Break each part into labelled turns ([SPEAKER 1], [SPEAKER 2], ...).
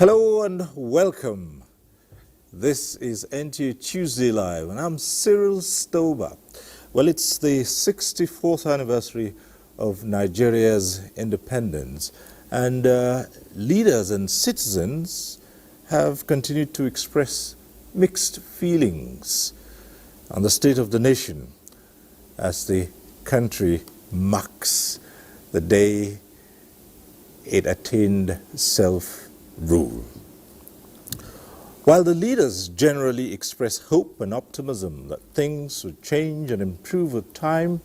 [SPEAKER 1] Hello and welcome. This is NTA Tuesday Live and I'm Cyril Stober. Well, it's the 64th anniversary of Nigeria's independence, and leaders and citizens have continued to express mixed feelings on the state of the nation as the country marks the day it attained self-rule. While the leaders generally express hope and optimism that things would change and improve with time,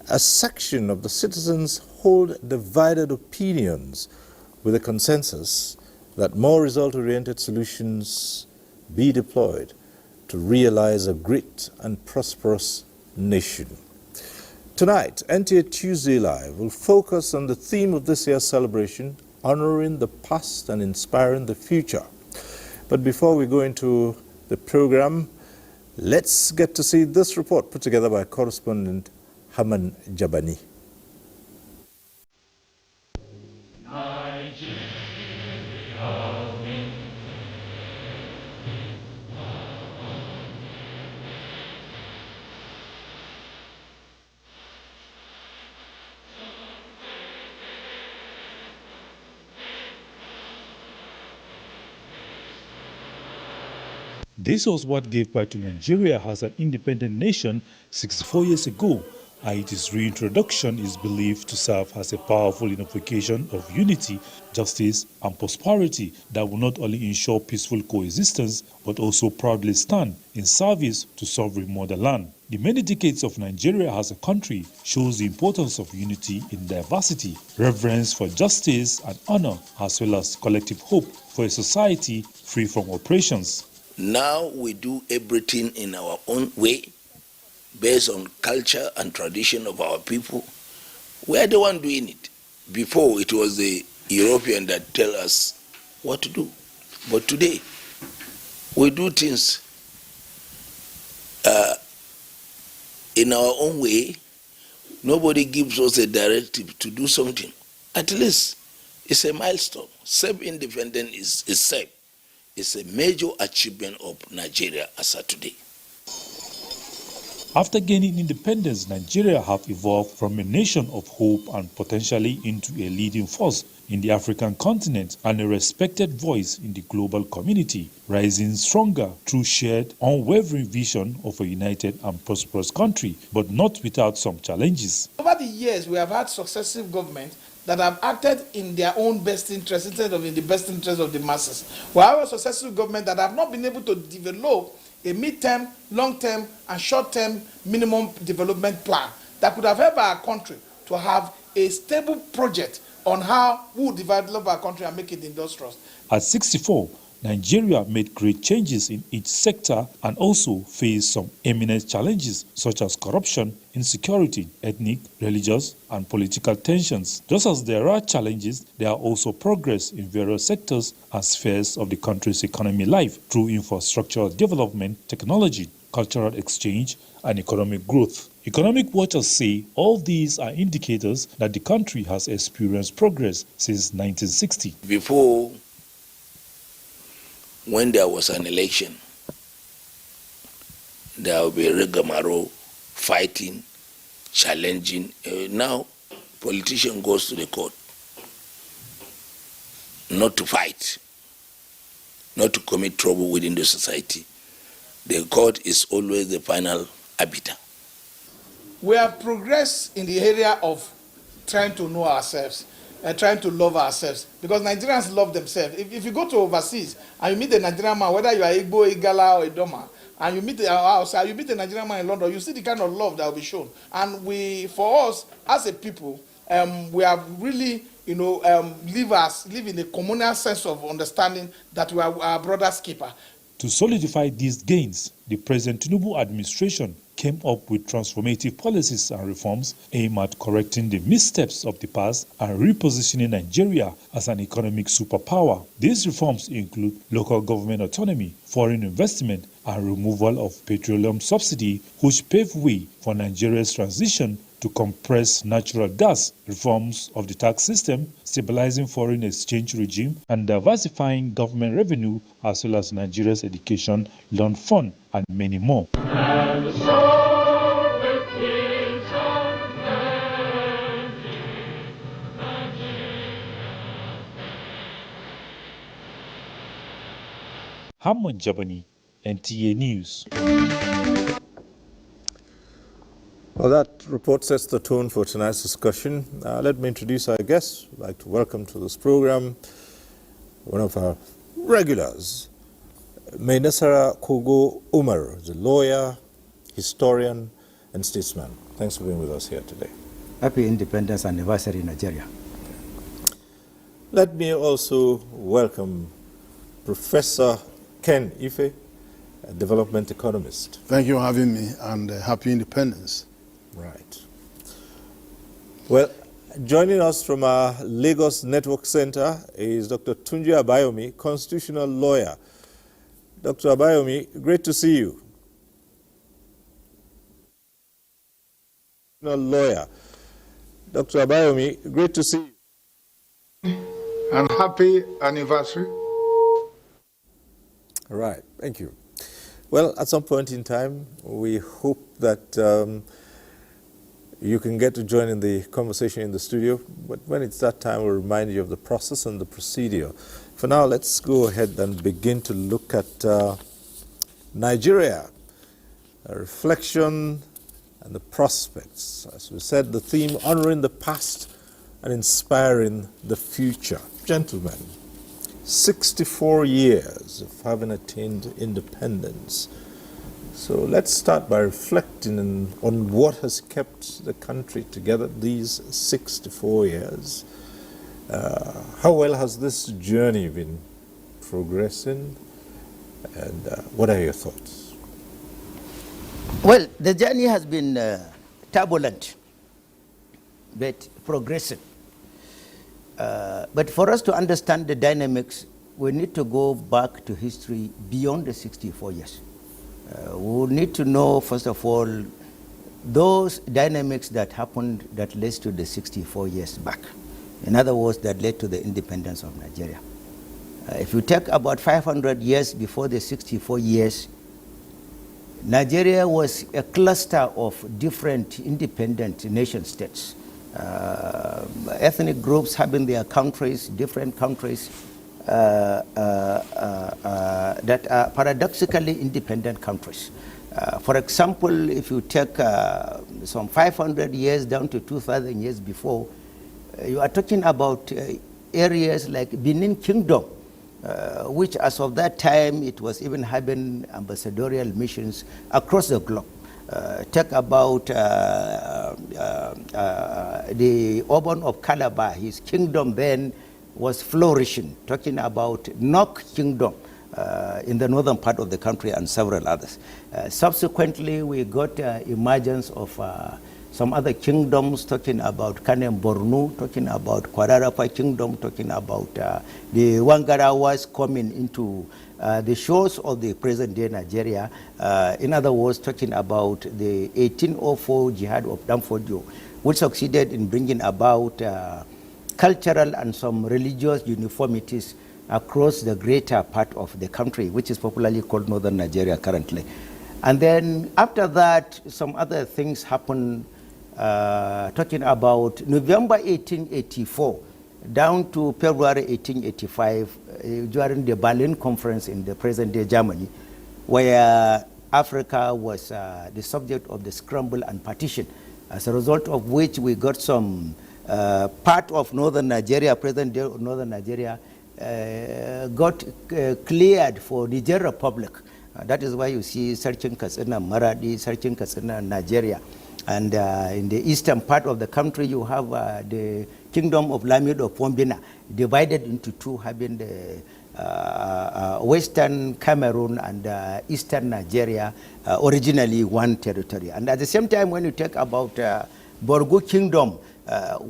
[SPEAKER 1] a section of the citizens hold divided opinions with a consensus that more result-oriented solutions be deployed to realize a great and prosperous nation. Tonight, NTA Tuesday Live will focus on the theme of this year's celebration, honoring the past and inspiring the future. But before we go into the program, let's get to see this report put together by correspondent Haman Jabani.
[SPEAKER 2] This was what gave birth to Nigeria as an independent nation 64 years ago, and its reintroduction is believed to serve as a powerful invocation of unity, justice, and prosperity that will not only ensure peaceful coexistence, but also proudly stand in service to sovereign motherland. The many decades of Nigeria as a country shows the importance of unity in diversity, reverence for justice and honor, as well as collective hope for a society free from oppressions.
[SPEAKER 3] Now we do everything in our own way, based on culture and tradition of our people. We are the one doing it. Before, it was the European that tell us what to do. But today, we do things in our own way. Nobody gives us a directive to do something. At least, it's a milestone. Self-independence is safe. It's a major achievement of Nigeria as of today.
[SPEAKER 2] After gaining independence, Nigeria have evolved from a nation of hope and potentially into a leading force in the African continent and a respected voice in the global community, rising stronger through shared, unwavering vision of a united and prosperous country, but not without some challenges.
[SPEAKER 4] Over the years, we have had successive governments that have acted in their own best interest instead of in the best interest of the masses. We have a successive government that have not been able to develop a mid-term, long-term, and short-term minimum development plan that could have helped our country to have a stable project on how we will develop our country and make it industrious.
[SPEAKER 2] At 64, Nigeria made great changes in each sector and also faced some eminent challenges such as corruption, insecurity, ethnic, religious, and political tensions. Just as there are challenges, there are also progress in various sectors and spheres of the country's economy life through infrastructural development, technology, cultural exchange, and economic growth. Economic watchers say all these are indicators that the country has experienced progress since 1960.
[SPEAKER 3] Before, when there was an election, there will be rigmarole, fighting, challenging. Now, politician goes to the court, not to fight, not to commit trouble within the society. The court is always the final arbiter.
[SPEAKER 4] We have progressed in the area of trying to know ourselves, trying to love ourselves, because Nigerians love themselves. If you go to overseas and you meet a Nigerian man, whether you are Igbo, Igala, or Idoma, and you meet you meet a Nigerian man in London, you see the kind of love that will be shown. And for us as a people, we have really, live in a communal sense of understanding that we are our brother's keeper.
[SPEAKER 2] To solidify these gains, the President Tinubu administration came up with transformative policies and reforms aimed at correcting the missteps of the past and repositioning Nigeria as an economic superpower. These reforms include local government autonomy, foreign investment, and removal of petroleum subsidy, which paved way for Nigeria's transition to compress natural gas, reforms of the tax system, stabilizing foreign exchange regime, and diversifying government revenue, as well as Nigeria's education loan fund, and many more. Hamon Jabani, NTA News.
[SPEAKER 1] Well, that report sets the tone for tonight's discussion. Let me introduce our guests. I'd like to welcome to this program one of our regulars, Mainasara Kogo Umar, the lawyer, historian, and statesman. Thanks for being with us here today.
[SPEAKER 5] Happy Independence Anniversary, Nigeria.
[SPEAKER 1] Let me also welcome Professor Ken Ife, a development economist.
[SPEAKER 6] Thank you for having me, and happy independence.
[SPEAKER 1] Right. Well, joining us from our Lagos Network Center is Dr. Tunji Abayomi, constitutional lawyer. Dr. Abayomi, great to see you. Lawyer. Dr. Abayomi, great to see you.
[SPEAKER 7] And happy anniversary.
[SPEAKER 1] All right, thank you. Well, at some point in time, we hope that you can get to join in the conversation in the studio, but when it's that time, we'll remind you of the process and the procedure. For now, let's go ahead and begin to look at Nigeria, a reflection and the prospects. As we said, the theme, honoring the past and inspiring the future. Gentlemen, 64 years of having attained independence. So let's start by reflecting on what has kept the country together these 64 years. How well has this journey been progressing, and what are your thoughts?
[SPEAKER 5] Well, the journey has been turbulent, but progressive. But for us to understand the dynamics, we need to go back to history beyond the 64 years. We need to know, first of all, those dynamics that happened that led to the 64 years back. In other words, that led to the independence of Nigeria. If you take about 500 years before the 64 years, Nigeria was a cluster of different independent nation states. Ethnic groups having their countries, different countries, that are paradoxically independent countries. For example, if you take some 500 years down to 2,000 years before, you are talking about areas like Benin Kingdom, which as of that time, it was even having ambassadorial missions across the globe. Talk about the Oban of Calabar, his kingdom then was flourishing, talking about Nok Kingdom in the northern part of the country and several others. Subsequently, we got emergence of some other kingdoms, talking about Kanem Bornu, talking about Kwararapa Kingdom, talking about the Wangarawas coming into the shores of the present-day Nigeria. In other words, talking about the 1804 Jihad of Damfodio, which succeeded in bringing about cultural and some religious uniformities across the greater part of the country, which is popularly called Northern Nigeria currently. And then after that, some other things happened, talking about November 1884 down to February 1885 during the Berlin Conference in the present-day Germany, where Africa was the subject of the scramble and partition, as a result of which we got some part of northern Nigeria, present-day northern Nigeria, got cleared for Niger Republic. That is why you see searching Katsina Maradi, searching Katsina Nigeria. And in the eastern part of the country, you have the Kingdom of Lamido Fombina, divided into two, having the Western Cameroon and Eastern Nigeria, originally one territory. And at the same time, when you talk about Borgu Kingdom,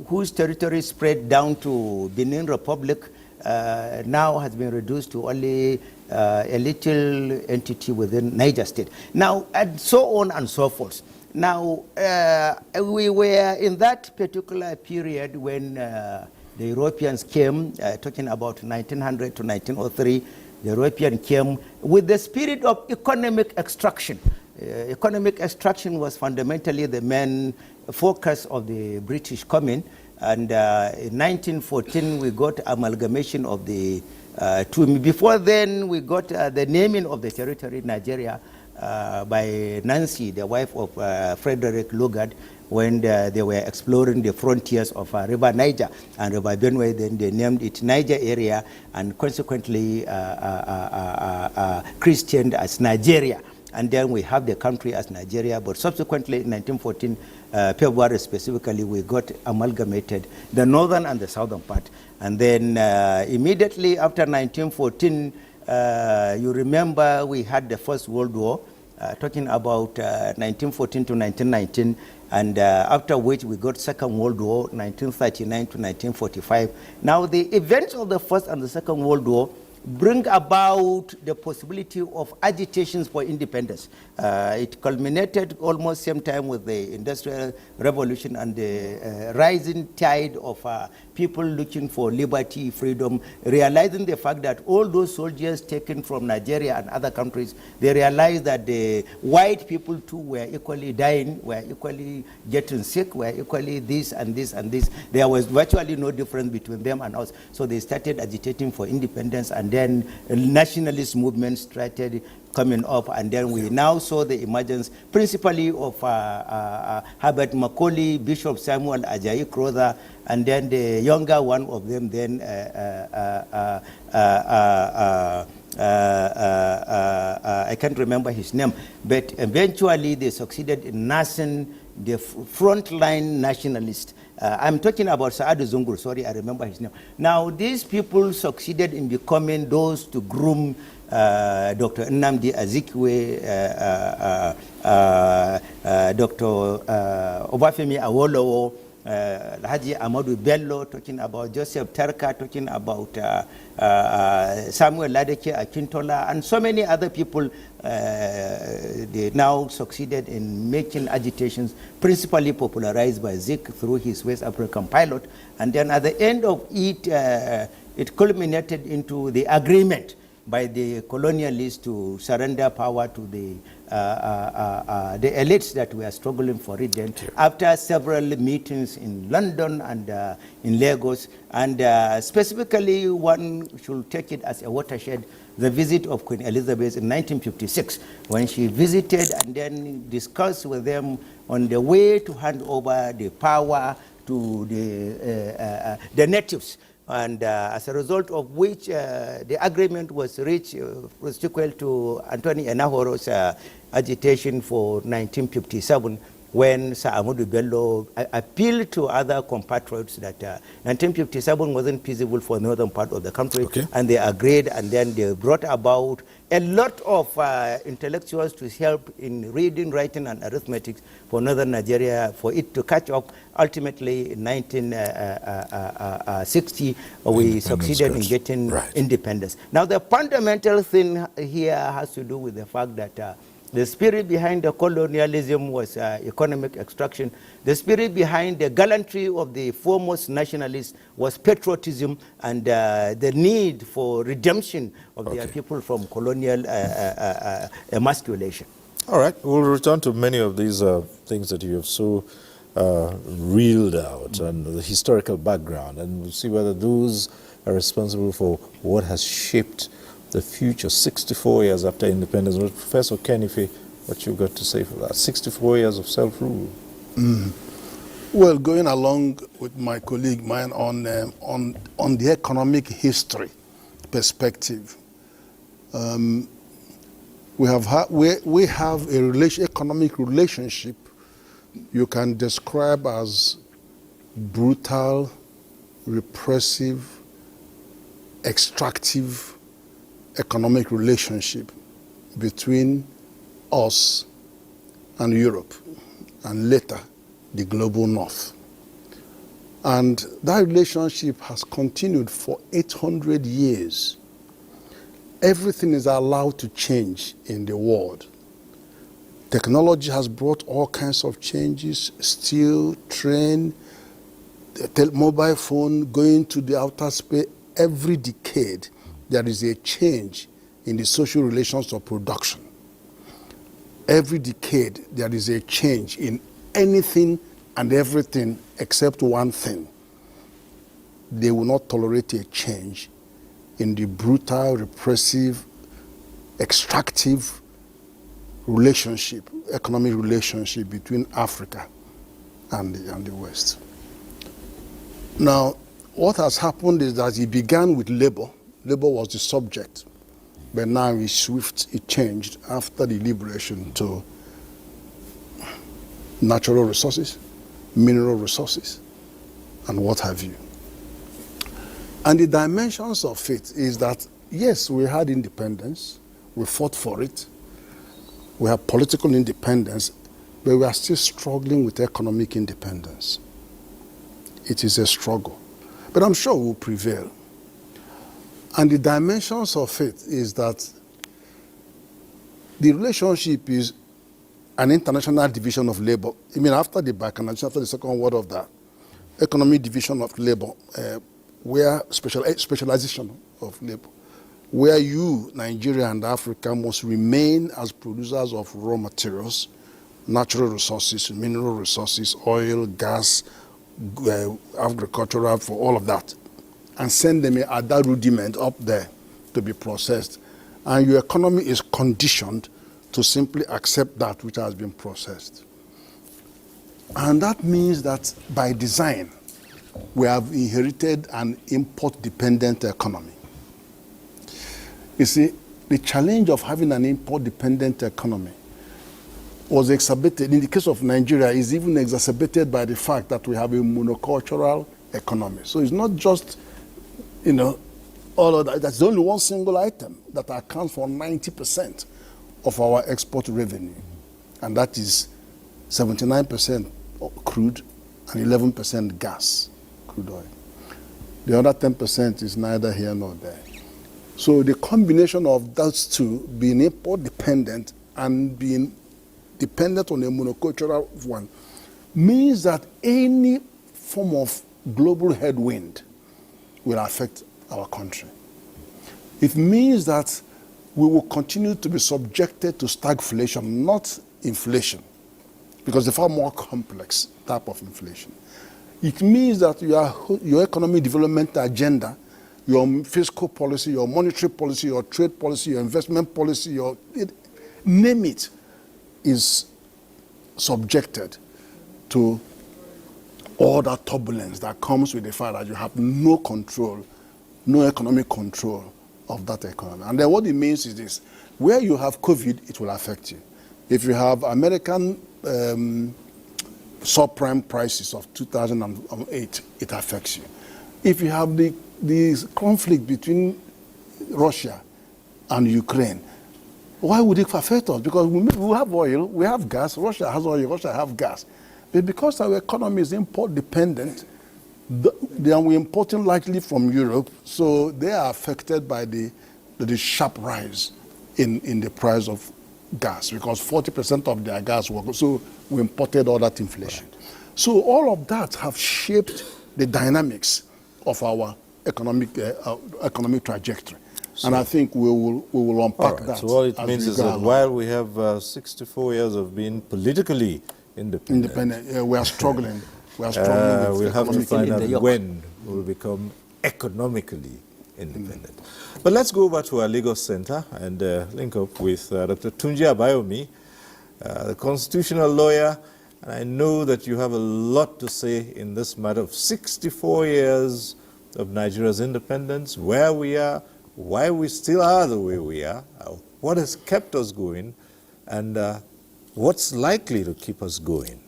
[SPEAKER 5] whose territory spread down to Benin Republic, now has been reduced to only a little entity within Niger State. Now, and so on and so forth. Now, we were in that particular period when the Europeans came, talking about 1900 to 1903, the Europeans came with the spirit of economic extraction. Economic extraction was fundamentally the main focus of the British coming. And in 1914, we got amalgamation of the two. Before then, we got the naming of the territory Nigeria by Nancy, the wife of Frederick Lugard, when they were exploring the frontiers of River Niger and River Benue. Then they named it Niger area and consequently christened as Nigeria. And then we have the country as Nigeria, but subsequently in 1914, February specifically, we got amalgamated, the northern and the southern part. And then immediately after 1914, you remember we had the First World War, talking about 1914 to 1919, and after which we got Second World War, 1939 to 1945. Now the events of the First and the Second World War bring about the possibility of agitations for independence. It culminated almost same time with the Industrial Revolution and the rising tide of people looking for liberty, freedom, realizing the fact that all those soldiers taken from Nigeria and other countries, they realized that the white people too were equally dying, were equally getting sick, were equally this and this and this. There was virtually no difference between them and us. So they started agitating for independence, and then nationalist movements started coming up, and then we now saw the emergence principally of Herbert Macaulay, Bishop Samuel Ajayi Crowther, and then the younger one of them then I can't remember his name, but eventually they succeeded in nursing the frontline nationalist. I'm talking about Saadu Zungur, sorry, I remember his name. Now, these people succeeded in becoming those to groom Dr. Nnamdi Azikiwe, Dr. Obafemi Awolowo, Haji Amadou Bello, talking about Joseph Terka, talking about Samuel Ladeke Akintola, and so many other people. They now succeeded in making agitations, principally popularized by Zik through his West African pilot. And then at the end of it, it culminated into the agreement by the colonialists to surrender power to the elites that were struggling for it then, after several meetings in London and in Lagos. And specifically, one should take it as a watershed, the visit of Queen Elizabeth in 1956, when she visited and then discussed with them on the way to hand over the power to the natives. And as a result of which the agreement was reached, was equal to Anthony Enahoro's agitation for 1957, when Sir Amadou Bello appealed to other compatriots that 1957 wasn't feasible for the northern part of the country, and they agreed, and then they brought about a lot of intellectuals to help in reading, writing, and arithmetic for northern Nigeria, for it to catch up. Ultimately, in 1960, we succeeded in getting independence. Now, the fundamental thing here has to do with the fact that the spirit behind the colonialism was economic extraction. The spirit behind the gallantry of the foremost nationalists was patriotism and the need for redemption of their people from colonial emasculation.
[SPEAKER 1] All right, we'll return to many of these things that you have so reeled out and the historical background, and we'll see whether those are responsible for what has shaped the future 64 years after independence. Professor Kenife, what you've got to say for that? 64 years of self-rule.
[SPEAKER 6] Well, going along with my colleague, mine on the economic history perspective, we have a economic relationship you can describe as brutal, repressive, extractive economic relationship between us and Europe, and later the global north. And that relationship has continued for 800 years. Everything is allowed to change in the world. Technology has brought all kinds of changes, steel, train, mobile phone, going to the outer space. Every decade, there is a change in the social relations of production. Every decade, there is a change in anything and everything except one thing. They will not tolerate a change in the brutal, repressive, extractive relationship, economic relationship between Africa and the West. Now, what has happened is that it began with labor. Labor was the subject, but now it changed after the liberation to natural resources, mineral resources, and what have you. And the dimensions of it is that, yes, we had independence, we fought for it, we have political independence, but we are still struggling with economic independence. It is a struggle, but I'm sure we'll prevail. And the dimensions of it is that the relationship is an international division of labor. I mean, after the Balkanization, after the Second World War, that economic division of labor, where specialization of labor, where you, Nigeria and Africa, must remain as producers of raw materials, natural resources, mineral resources, oil, gas, agricultural, for all of that, and send them at that rudiment up there to be processed. And your economy is conditioned to simply accept that which has been processed. And that means that by design, we have inherited an import-dependent economy. You see, the challenge of having an import-dependent economy was exacerbated, in the case of Nigeria, is even exacerbated by the fact that we have a monocultural economy. So it's not just, all of that. That's only one single item that accounts for 90% of our export revenue. And that is 79% crude and 11% gas, crude oil. The other 10% is neither here nor there. So the combination of those two, being import dependent and being dependent on a monocultural one, means that any form of global headwind will affect our country. It means that we will continue to be subjected to stagflation, not inflation, because it's a far more complex type of inflation. It means that your economic development agenda, your fiscal policy, your monetary policy, your trade policy, your investment policy, name it, is subjected to all that turbulence that comes with the fact that you have no control, no economic control of that economy. And then what it means is this: where you have COVID, it will affect you. If you have American subprime prices of 2008, it affects you. If you have the conflict between Russia and Ukraine, why would it affect us? Because we have oil, we have gas, Russia has oil, Russia has gas. But because our economy is import dependent, we're importing largely from Europe, so they are affected by the sharp rise in the price of gas, because 40% of their gas works. So we imported all that inflation. Right. So all of that have shaped the dynamics of our economic trajectory. So, and I think we will unpack that.
[SPEAKER 1] So what it means is that while we have 64 years of being politically independent,
[SPEAKER 6] we are struggling.
[SPEAKER 1] We'll have to find out when we'll become economically independent. But let's go over to our Lagos Center and link up with Dr. Tunji Abayomi, the constitutional lawyer. And I know that you have a lot to say in this matter of 64 years of Nigeria's independence, where we are, why we still are the way we are, what has kept us going, and what's likely to keep us going.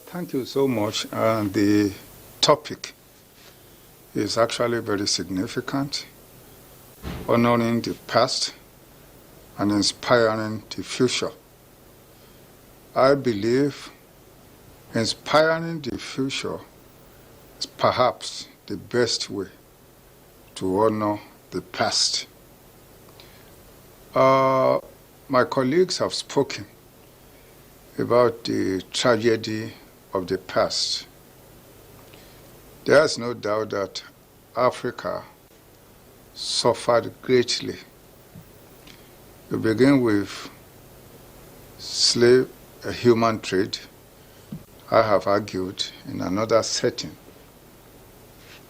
[SPEAKER 7] Thank you so much. The topic is actually very significant, honoring the past and inspiring the future. I believe inspiring the future is perhaps the best way to honor the past. My colleagues have spoken about the tragedy of the past. There is no doubt that Africa suffered greatly. You begin with human trade. I have argued in another setting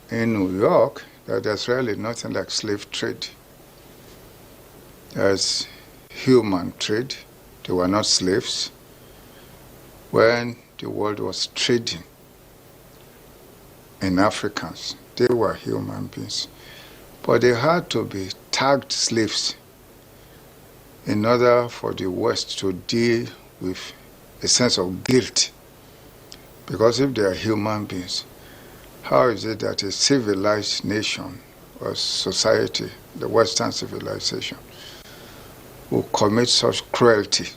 [SPEAKER 7] in New York that there's really nothing like slave trade. There's human trade. They were not slaves. When the world was trading in Africans, they were human beings. But they had to be tagged slaves in order for the West to deal with a sense of guilt. Because if they are human beings, how is it that a civilized nation or society, the Western civilization, will commit such cruelty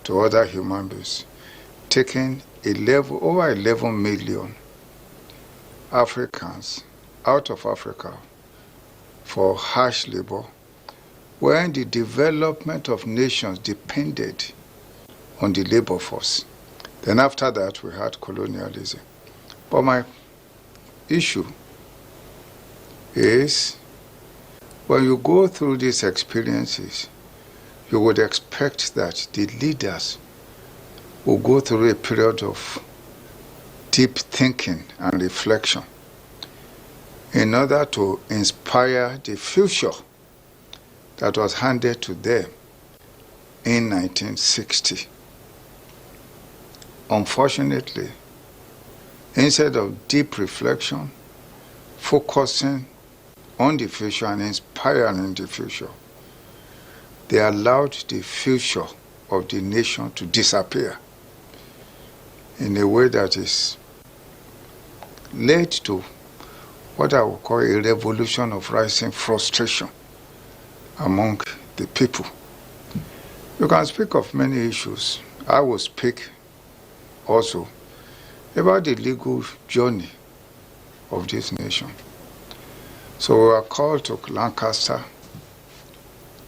[SPEAKER 7] to other human beings, taking over 11 million Africans out of Africa for harsh labor, when the development of nations depended on the labor force? Then after that, we had colonialism. But my issue is, when you go through these experiences, you would expect that the leaders will go through a period of deep thinking and reflection in order to inspire the future that was handed to them in 1960. Unfortunately, instead of deep reflection, focusing on the future and inspiring the future, they allowed the future of the nation to disappear in a way that is led to what I would call a revolution of rising frustration among the people. You can speak of many issues. I will speak also about the legal journey of this nation. So we are called to Lancaster,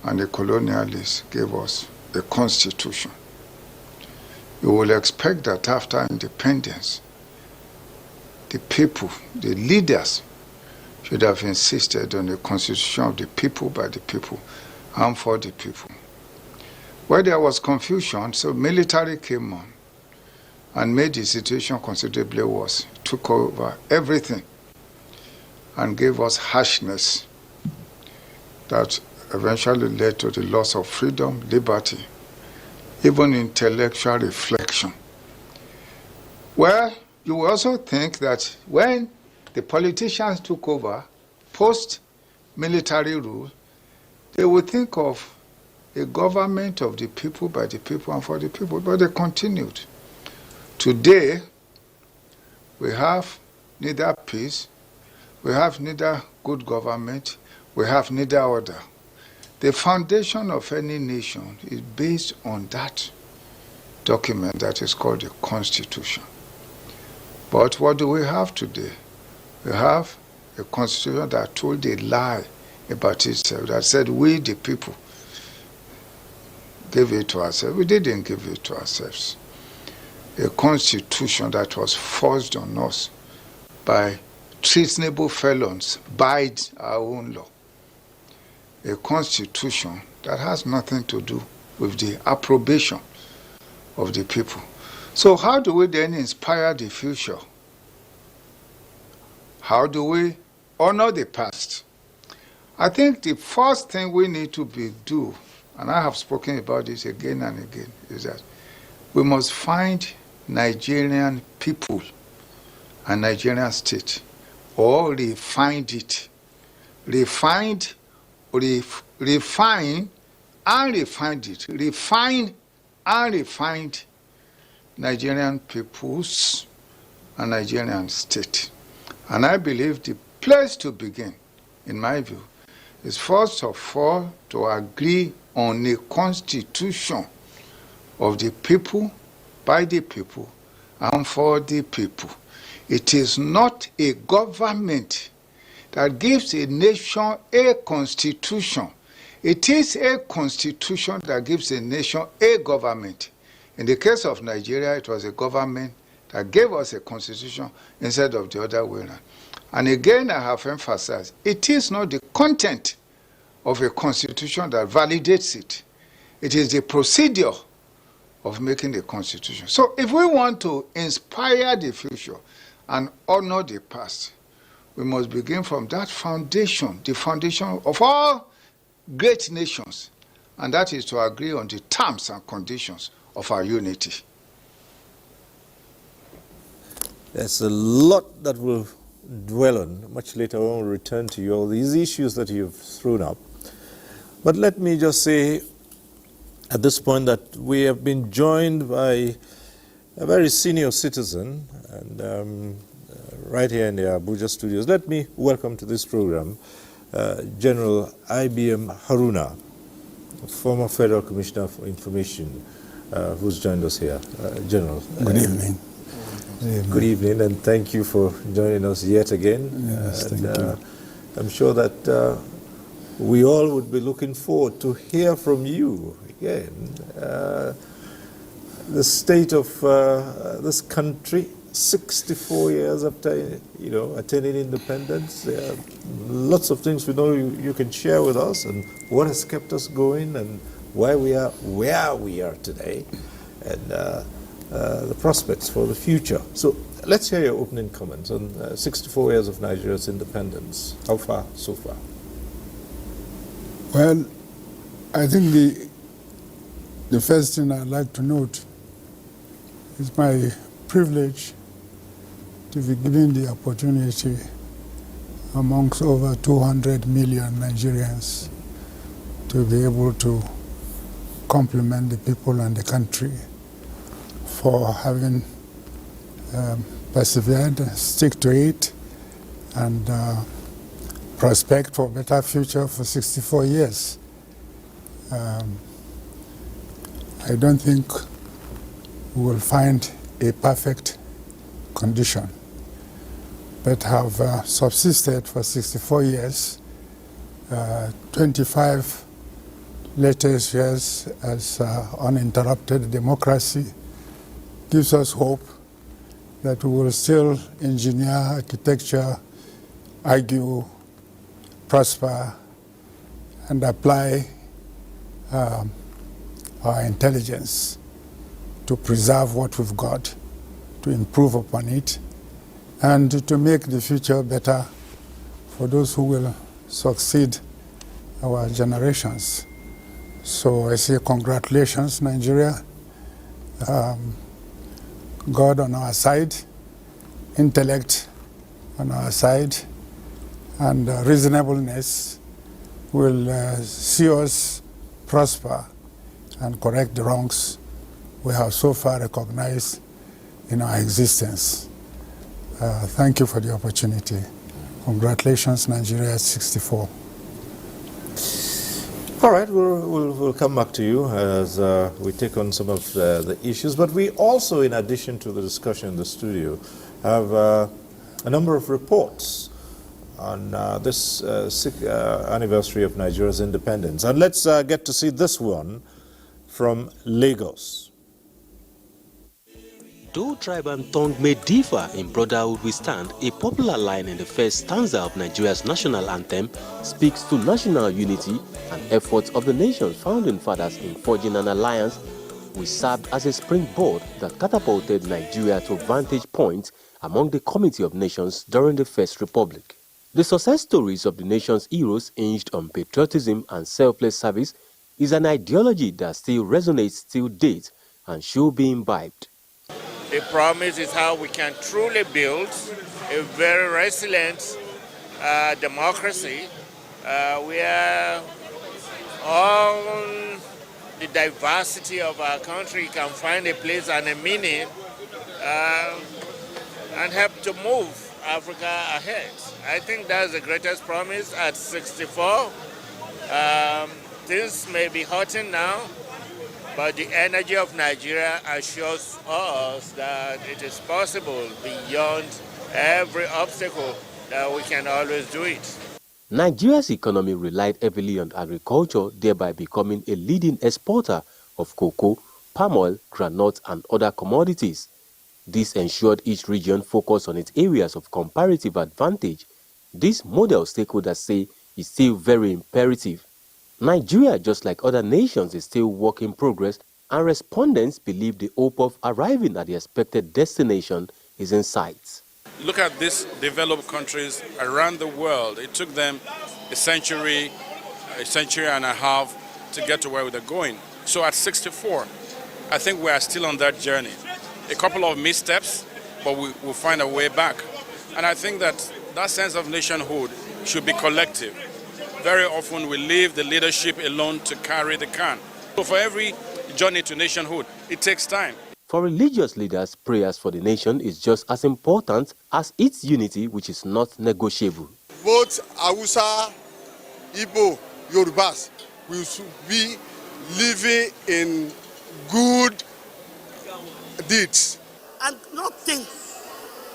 [SPEAKER 7] and the colonialists gave us a constitution. You will expect that after independence, the people, the leaders, should have insisted on a constitution of the people, by the people, and for the people. Where there was confusion, so military came on and made the situation considerably worse, took over everything, and gave us harshness that eventually led to the loss of freedom, liberty, even intellectual reflection. Well, you will also think that when the politicians took over post-military rule, they would think of a government of the people, by the people, and for the people, but they continued. Today, we have neither peace, we have neither good government, we have neither order. The foundation of any nation is based on that document that is called the Constitution. But what do we have today? We have a constitution that told a lie about itself, that said we, the people, gave it to ourselves. We didn't give it to ourselves. A constitution that was forced on us by treasonable felons, by our own law. A constitution that has nothing to do with the approbation of the people. So how do we then inspire the future? How do we honor the past? I think the first thing we need to do, and I have spoken about this again and again, is that we must find Nigerian people and Nigerian state, or refine it. Refine and refined it. Refine and refined Nigerian peoples and Nigerian state. And I believe the place to begin, in my view, is first of all to agree on a constitution of the people, by the people, and for the people. It is not a government that gives a nation a constitution. It is a constitution that gives a nation a government. In the case of Nigeria, it was a government that gave us a constitution instead of the other way around. And again, I have emphasized, it is not the content of a constitution that validates it. It is the procedure of making the constitution. So if we want to inspire the future and honor the past, we must begin from that foundation, the foundation of all great nations, and that is to agree on the terms and conditions of our unity.
[SPEAKER 1] There's a lot that we'll dwell on. Much later on, we'll return to you, all these issues that you've thrown up. But let me just say at this point that we have been joined by a very senior citizen, and right here in the Abuja studios. Let me welcome to this program General IBM Haruna, former Federal Commissioner for Information, who's joined us here. General.
[SPEAKER 8] Good evening.
[SPEAKER 1] Good evening, and thank you for joining us yet again.
[SPEAKER 8] Yes, thank you.
[SPEAKER 1] I'm sure that we all would be looking forward to hear from you again. The state of this country, 64 years after, attaining independence. There are lots of things we know you can share with us, and what has kept us going, and why we are where we are today, and the prospects for the future. So let's hear your opening comments on 64 years of Nigeria's independence. How far so far?
[SPEAKER 8] Well, I think the first thing I'd like to note is my privilege to be given the opportunity amongst over 200 million Nigerians to be able to compliment the people and the country for having persevered, stick to it, and prospect for a better future for 64 years. I don't think we will find a perfect condition, but have subsisted for 64 years, 25 latest years as uninterrupted democracy gives us hope that we will still engineer architecture, argue, prosper, and apply our intelligence to preserve what we've got, to improve upon it, and to make the future better for those who will succeed our generations. So I say congratulations, Nigeria. God on our side, intellect on our side, and reasonableness will see us prosper and correct the wrongs we have so far recognized in our existence. Thank you for the opportunity. Congratulations, Nigeria 64.
[SPEAKER 1] All right, we'll come back to you as we take on some of the issues. But we also, in addition to the discussion in the studio, have a number of reports on this anniversary of Nigeria's independence. And let's get to see this one from Lagos.
[SPEAKER 9] Though tribe and tongue may differ, in brotherhood we stand, a popular line in the first stanza of Nigeria's national anthem speaks to national unity and efforts of the nation's founding fathers in forging an alliance which served as a springboard that catapulted Nigeria to vantage points among the Committee of Nations during the First Republic. The success stories of the nation's heroes hinged on patriotism and selfless service is an ideology that still resonates till date and should be imbibed.
[SPEAKER 10] The promise is how we can truly build a very resilient democracy where all the diversity of our country can find a place and a meaning and help to move Africa ahead. I think that's the greatest promise at 64. Things may be hurting now, But the energy of Nigeria assures us that it is possible beyond every obstacle, that we can always do it.
[SPEAKER 9] Nigeria's economy relied heavily on agriculture, thereby becoming a leading exporter of cocoa, palm oil, groundnut, and other commodities. This ensured each region focused on its areas of comparative advantage. This model, stakeholders say, is still very imperative. Nigeria, just like other nations, is still work in progress, and respondents believe the hope of arriving at the expected destination is in sight.
[SPEAKER 11] Look at these developed countries around the world. It took them a century and a half to get to where they're going. So at 64, I think we are still on that journey. A couple of missteps, but we'll find a way back. And I think that sense of nationhood should be collective. Very often we leave the leadership alone to carry the can. So for every journey to nationhood, it takes time.
[SPEAKER 9] For religious leaders, prayers for the nation is just as important as its unity, which is not negotiable.
[SPEAKER 12] Both Hausa, Igbo, Yorubas will be living in good deeds.
[SPEAKER 13] And nothing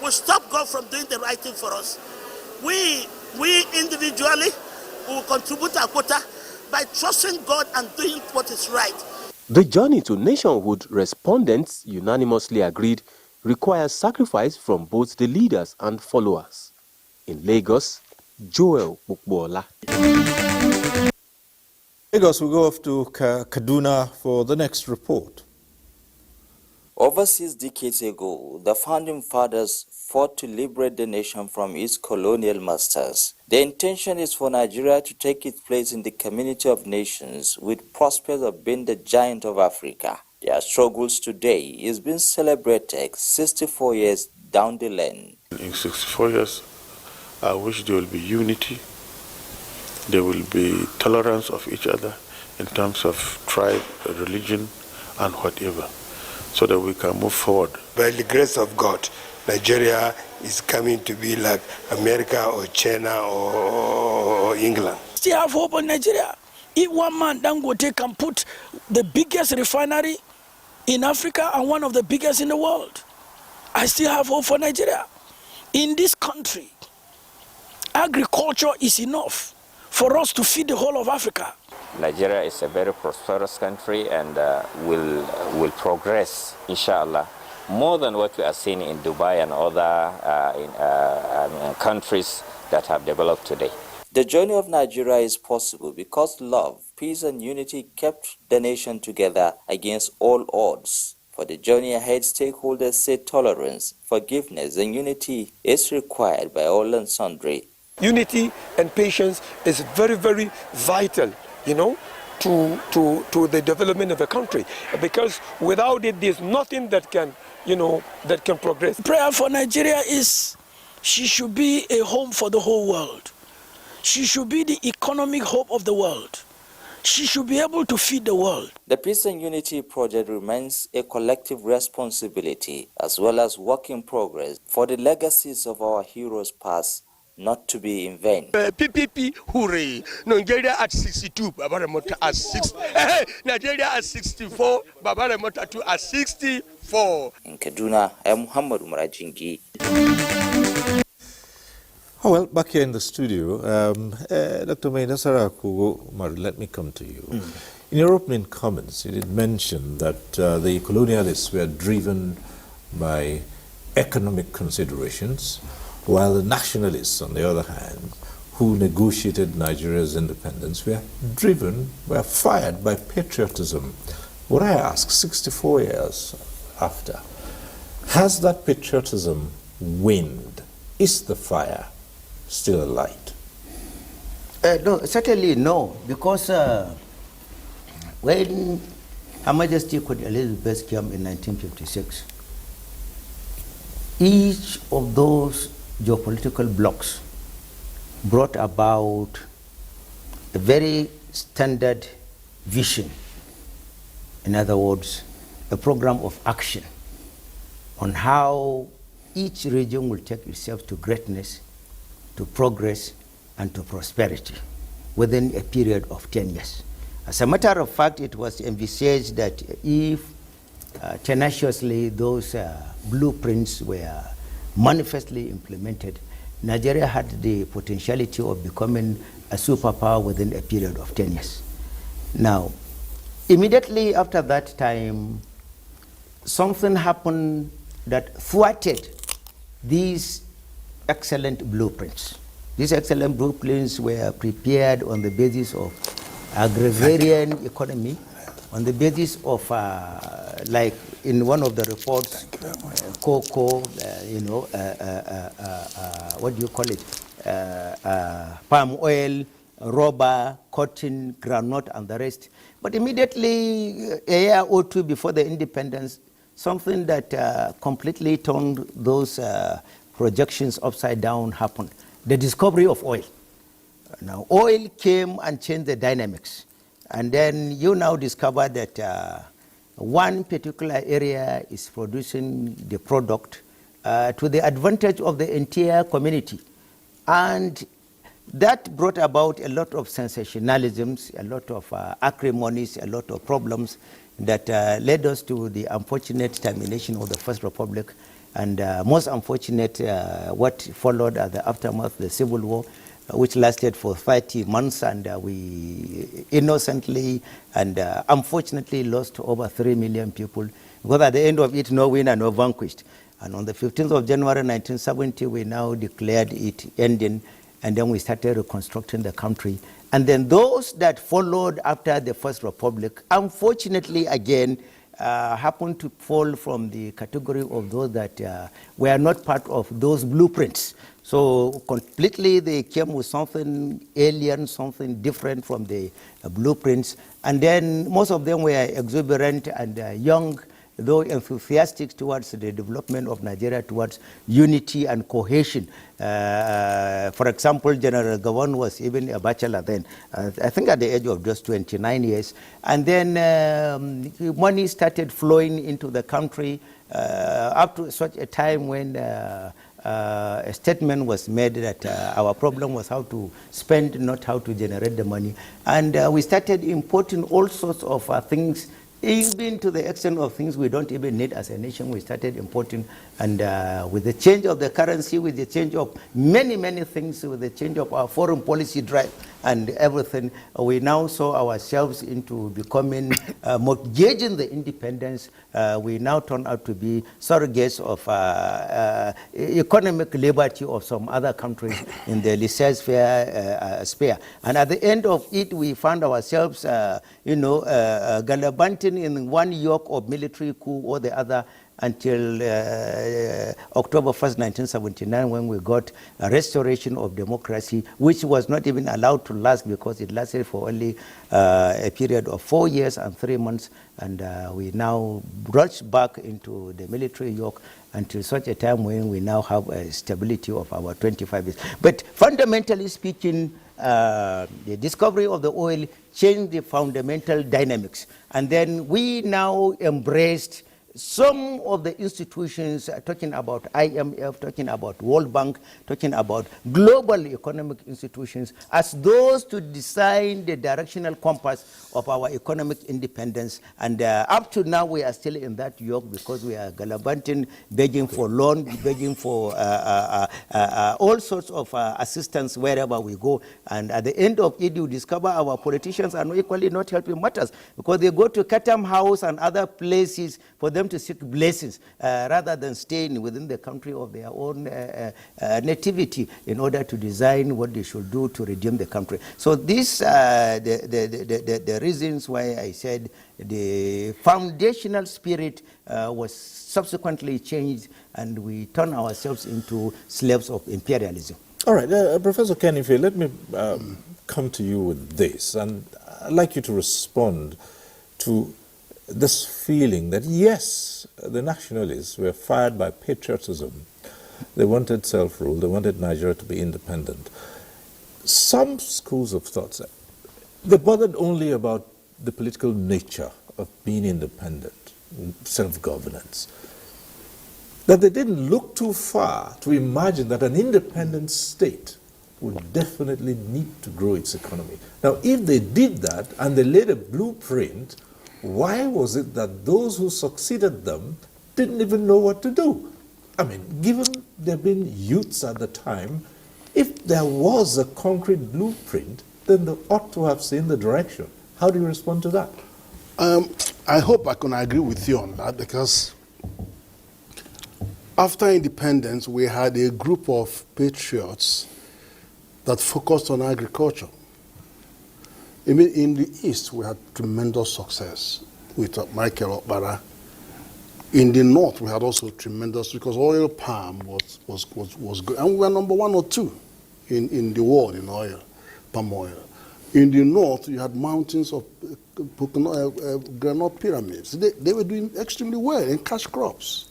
[SPEAKER 13] will stop God from doing the right thing for us. We individually will contribute our quota by trusting God and doing what is right.
[SPEAKER 9] The journey to nationhood, respondents unanimously agreed, requires sacrifice from both the leaders and followers. In Lagos, Joel Bukbola.
[SPEAKER 1] Lagos, we go off to Kaduna for the next report.
[SPEAKER 14] Over 6 decades ago, the founding fathers fought to liberate the nation from its colonial masters. The intention is for Nigeria to take its place in the community of nations with prospects of being the giant of Africa. Their struggles today is being celebrated 64 years down the lane.
[SPEAKER 15] In 64 years, I wish there will be unity, there will be tolerance of each other in terms of tribe, religion, and whatever, so that we can move forward.
[SPEAKER 16] By the grace of God, Nigeria is coming to be like America or China or England.
[SPEAKER 17] Still have hope on Nigeria. If one man Dangote can put the biggest refinery in Africa and one of the biggest in the world, I still have hope for Nigeria. In this country, agriculture is enough for us to feed the whole of Africa.
[SPEAKER 18] Nigeria is a very prosperous country and will progress, inshallah, more than what we are seeing in Dubai and other countries that have developed today.
[SPEAKER 14] The journey of Nigeria is possible because love, peace, and unity kept the nation together against all odds. For the journey ahead, stakeholders say tolerance, forgiveness, and unity is required by all and sundry.
[SPEAKER 16] Unity and patience is very, very vital, to the development of a country. Because without it, there's nothing that can, that can progress.
[SPEAKER 17] Prayer for Nigeria is she should be a home for the whole world. She should be the economic hope of the world. She should be able to feed the world.
[SPEAKER 14] The Peace and Unity Project remains a collective responsibility as well as work in progress for the legacies of our heroes past not to be in vain.
[SPEAKER 16] PPP, hooray! Nigeria at 62, Baba Mota at 6. Nigeria at 64, Baba Mota at 64.
[SPEAKER 14] In Kaduna, I am Muhammad Umarajingi.
[SPEAKER 1] Oh, well, back here in the studio, Dr. Mainasara Kugo, let me come to you. In your opening comments, you did mention that the colonialists were driven by economic considerations, while the nationalists, on the other hand, who negotiated Nigeria's independence, were fired by patriotism. What I ask, 64 years after, has that patriotism waned? Is the fire still alight?
[SPEAKER 5] No, certainly no, because when Her Majesty Queen Elizabeth came in 1956, each of those geopolitical blocs brought about a very standard vision. In other words, a program of action on how each region will take itself to greatness, to progress, and to prosperity within a period of 10 years. As a matter of fact, it was envisaged that if tenaciously those blueprints were manifestly implemented, Nigeria had the potentiality of becoming a superpower within a period of 10 years. Now, immediately after that time, something happened that thwarted these excellent blueprints. These excellent blueprints were prepared on the basis of agrarian economy, on the basis of, like in one of the reports, cocoa, what do you call it, palm oil, rubber, cotton, groundnut, and the rest. But immediately, a year or two before the independence, something that completely turned those projections upside down happened. The discovery of oil. Now, oil came and changed the dynamics. And then you now discover that one particular area is producing the product to the advantage of the entire community. And that brought about a lot of sensationalisms, a lot of acrimonies, a lot of problems that led us to the unfortunate termination of the First Republic, and most unfortunate what followed as the aftermath, the Civil War, which lasted for 30 months, and we innocently and unfortunately lost over 3 million people, because at the end of it, no winner, no vanquished. And on the 15th of January 1970, we now declared it ending, and then we started reconstructing the country. And then those that followed after the First Republic, unfortunately again, happened to fall from the category of those that were not part of those blueprints. So completely they came with something alien, something different from the blueprints. And then most of them were exuberant and young, though enthusiastic towards the development of Nigeria, towards unity and cohesion. For example, General Gowon was even a bachelor then, I think at the age of just 29 years. And then money started flowing into the country up to such a time when a statement was made that our problem was how to spend, not how to generate the money. And we started importing all sorts of things, even to the extent of things we don't even need as a nation. We started importing, and with the change of the currency, with the change of many, many things, with the change of our foreign policy drive and everything, we now saw ourselves into becoming, mortgaging the independence. We now turn out to be surrogates of economic liberty of some other countries in the laissez-faire sphere. And at the end of it, we found ourselves, gallivanting in one yoke of military coup or the other, until October 1st, 1979, when we got a restoration of democracy, which was not even allowed to last because it lasted for only a period of 4 years and 3 months. And we now rushed back into the military yoke until such a time when we now have a stability of our 25 years. But fundamentally speaking, the discovery of the oil changed the fundamental dynamics. And then we now embraced some of the institutions, talking about IMF, talking about World Bank, talking about global economic institutions, as those to design the directional compass of our economic independence. And up to now, we are still in that yoke because we are gallivanting, begging for loan, begging for all sorts of assistance wherever we go. And at the end of it, you discover our politicians are equally not helping matters, because they go to Chatham House and other places for them to seek blessings rather than staying within the country of their own nativity in order to design what they should do to redeem the country. So these the reasons why I said the foundational spirit was subsequently changed, and we turn ourselves into slaves of imperialism.
[SPEAKER 1] All right, Professor Kenife, let me come to you with this, and I'd like you to respond to this feeling that, yes, the nationalists were fired by patriotism. They wanted self-rule. They wanted Nigeria to be independent. Some schools of thought said they bothered only about the political nature of being independent, self-governance, that they didn't look too far to imagine that an independent state would definitely need to grow its economy. Now, if they did that and they laid a blueprint, why was it that those who succeeded them didn't even know what to do? I mean, given there been youths at the time, if there was a concrete blueprint, then they ought to have seen the direction. How do you respond to that?
[SPEAKER 6] I hope I can agree with you on that, because after independence, we had a group of patriots that focused on agriculture. I mean, in the East, we had tremendous success with Michael Okpara. In the North, we had also tremendous, because oil palm was good. And we were number 1 or 2 in the world in oil, palm oil. In the North, you had mountains of granite pyramids. They were doing extremely well in cash crops.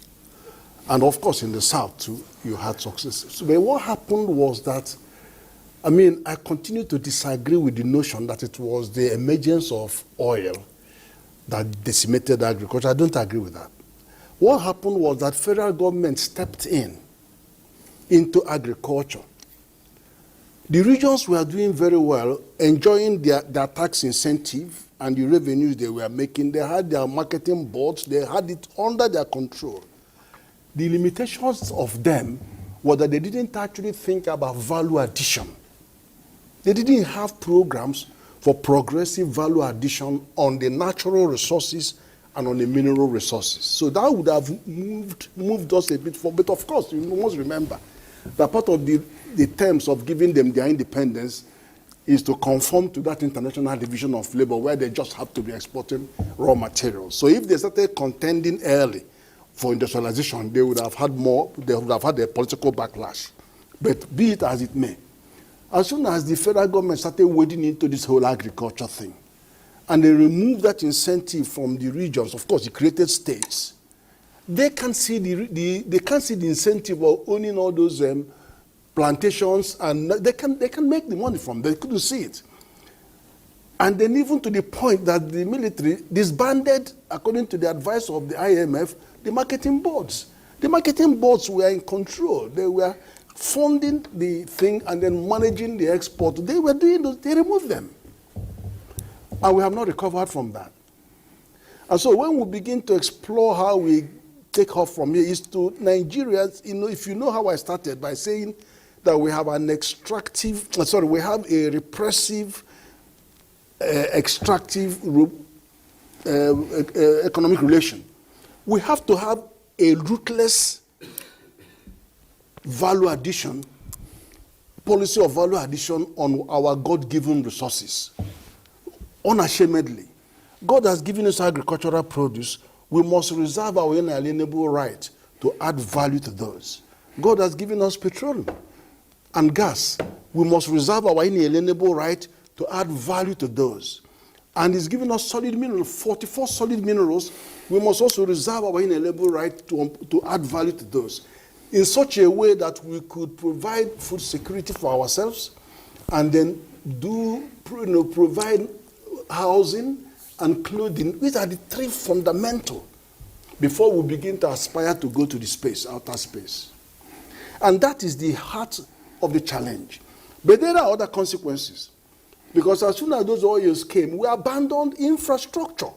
[SPEAKER 6] And of course, in the South, too, you had success. So, but what happened was that, I mean, I continue to disagree with the notion that it was the emergence of oil that decimated agriculture. I don't agree with that. What happened was that federal government stepped into agriculture. The regions were doing very well, enjoying their tax incentive and the revenues they were making. They had their marketing boards. They had it under their control. The limitations of them were that they didn't actually think about value addition. They didn't have programs for progressive value addition on the natural resources and on the mineral resources. So that would have moved us a bit forward. But of course, you must remember that part of the terms of giving them their independence is to conform to that international division of labor where they just have to be exporting raw materials. So if they started contending early for industrialization, they would have had a political backlash. But be it as it may, as soon as the federal government started wading into this whole agriculture thing, and they removed that incentive from the regions, of course, it created states. They can't see the incentive of owning all those plantations, and they can make the money from them. They couldn't see it. And then even to the point that the military disbanded, according to the advice of the IMF, the marketing boards. The marketing boards were in control. They were funding the thing and then managing the export. They were doing those, they removed them. And we have not recovered from that. And so when we begin to explore how we take off from here, is to Nigerians, if you know how I started by saying that we have we have a repressive, extractive economic relation. We have to have a ruthless value addition, policy of value addition on our God-given resources. Unashamedly. God has given us agricultural produce. We must reserve our inalienable right to add value to those. God has given us petroleum and gas. We must reserve our inalienable right to add value to those. And He's given us solid minerals, 44 solid minerals. We must also reserve our inalienable right to add value to those, in such a way that we could provide food security for ourselves, and then provide housing and clothing. These are the 3 fundamental before we begin to aspire to go to the outer space. And that is the heart of the challenge. But there are other consequences. Because as soon as those oils came, we abandoned infrastructure.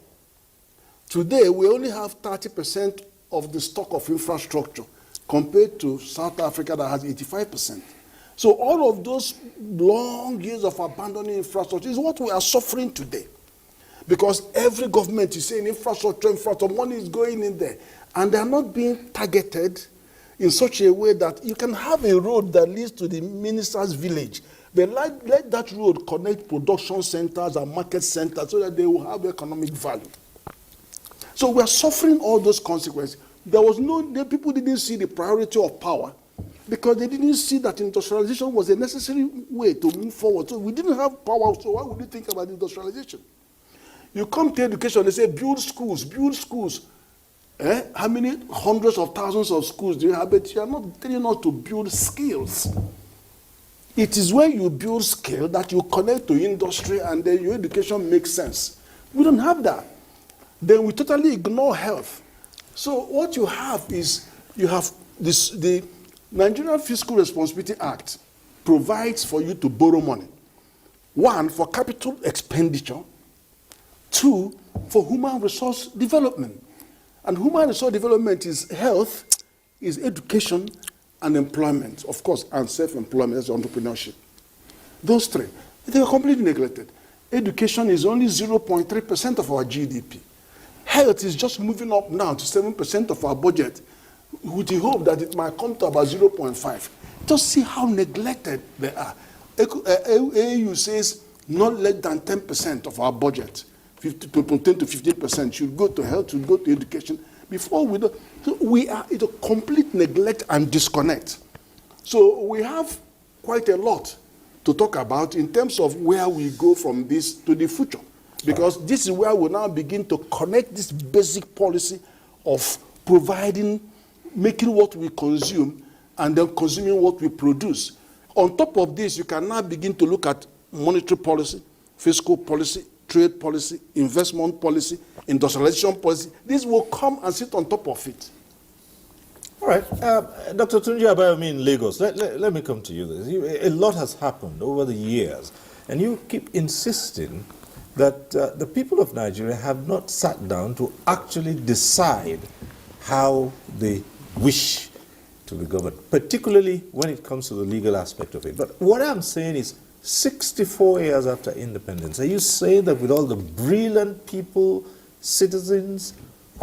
[SPEAKER 6] Today, we only have 30% of the stock of infrastructure compared to South Africa that has 85%. So all of those long years of abandoning infrastructure is what we are suffering today. Because every government is saying infrastructure, money is going in there. And they are not being targeted in such a way that you can have a road that leads to the minister's village. But let that road connect production centers and market centers so that they will have economic value. So we are suffering all those consequences. People didn't see the priority of power because they didn't see that industrialization was a necessary way to move forward. So we didn't have power, so why would you think about industrialization? You come to education, they say build schools, build schools. How many hundreds of thousands of schools do you have? But you are not telling us to build skills. It is when you build skill that you connect to industry and then your education makes sense. We don't have that. Then we totally ignore health. So what you have is, you have the Nigerian Fiscal Responsibility Act provides for you to borrow money. One, for capital expenditure. Two, for human resource development. And human resource development is health, is education, and employment, of course, and self-employment, that's entrepreneurship. Those three, they are completely neglected. Education is only 0.3% of our GDP. Health is just moving up now to 7% of our budget, with the hope that it might come to about 0.5. Just see how neglected they are. AU says not less than 10% of our budget, 10 to 15%, should go to health, should go to education. Before we do, so we are in a complete neglect and disconnect. So we have quite a lot to talk about in terms of where we go from this to the future. Because this is where we now begin to connect this basic policy of providing, making what we consume, and then consuming what we produce. On top of this, you can now begin to look at monetary policy, fiscal policy, trade policy, investment policy, industrialization policy. This will come and sit on top of it.
[SPEAKER 1] All right. Dr. Tunji Abayomi in Lagos, let me come to you. A lot has happened over the years, and you keep insisting that the people of Nigeria have not sat down to actually decide how they wish to be governed, particularly when it comes to the legal aspect of it. But what I'm saying is, 64 years after independence, are you saying that with all the brilliant people, citizens,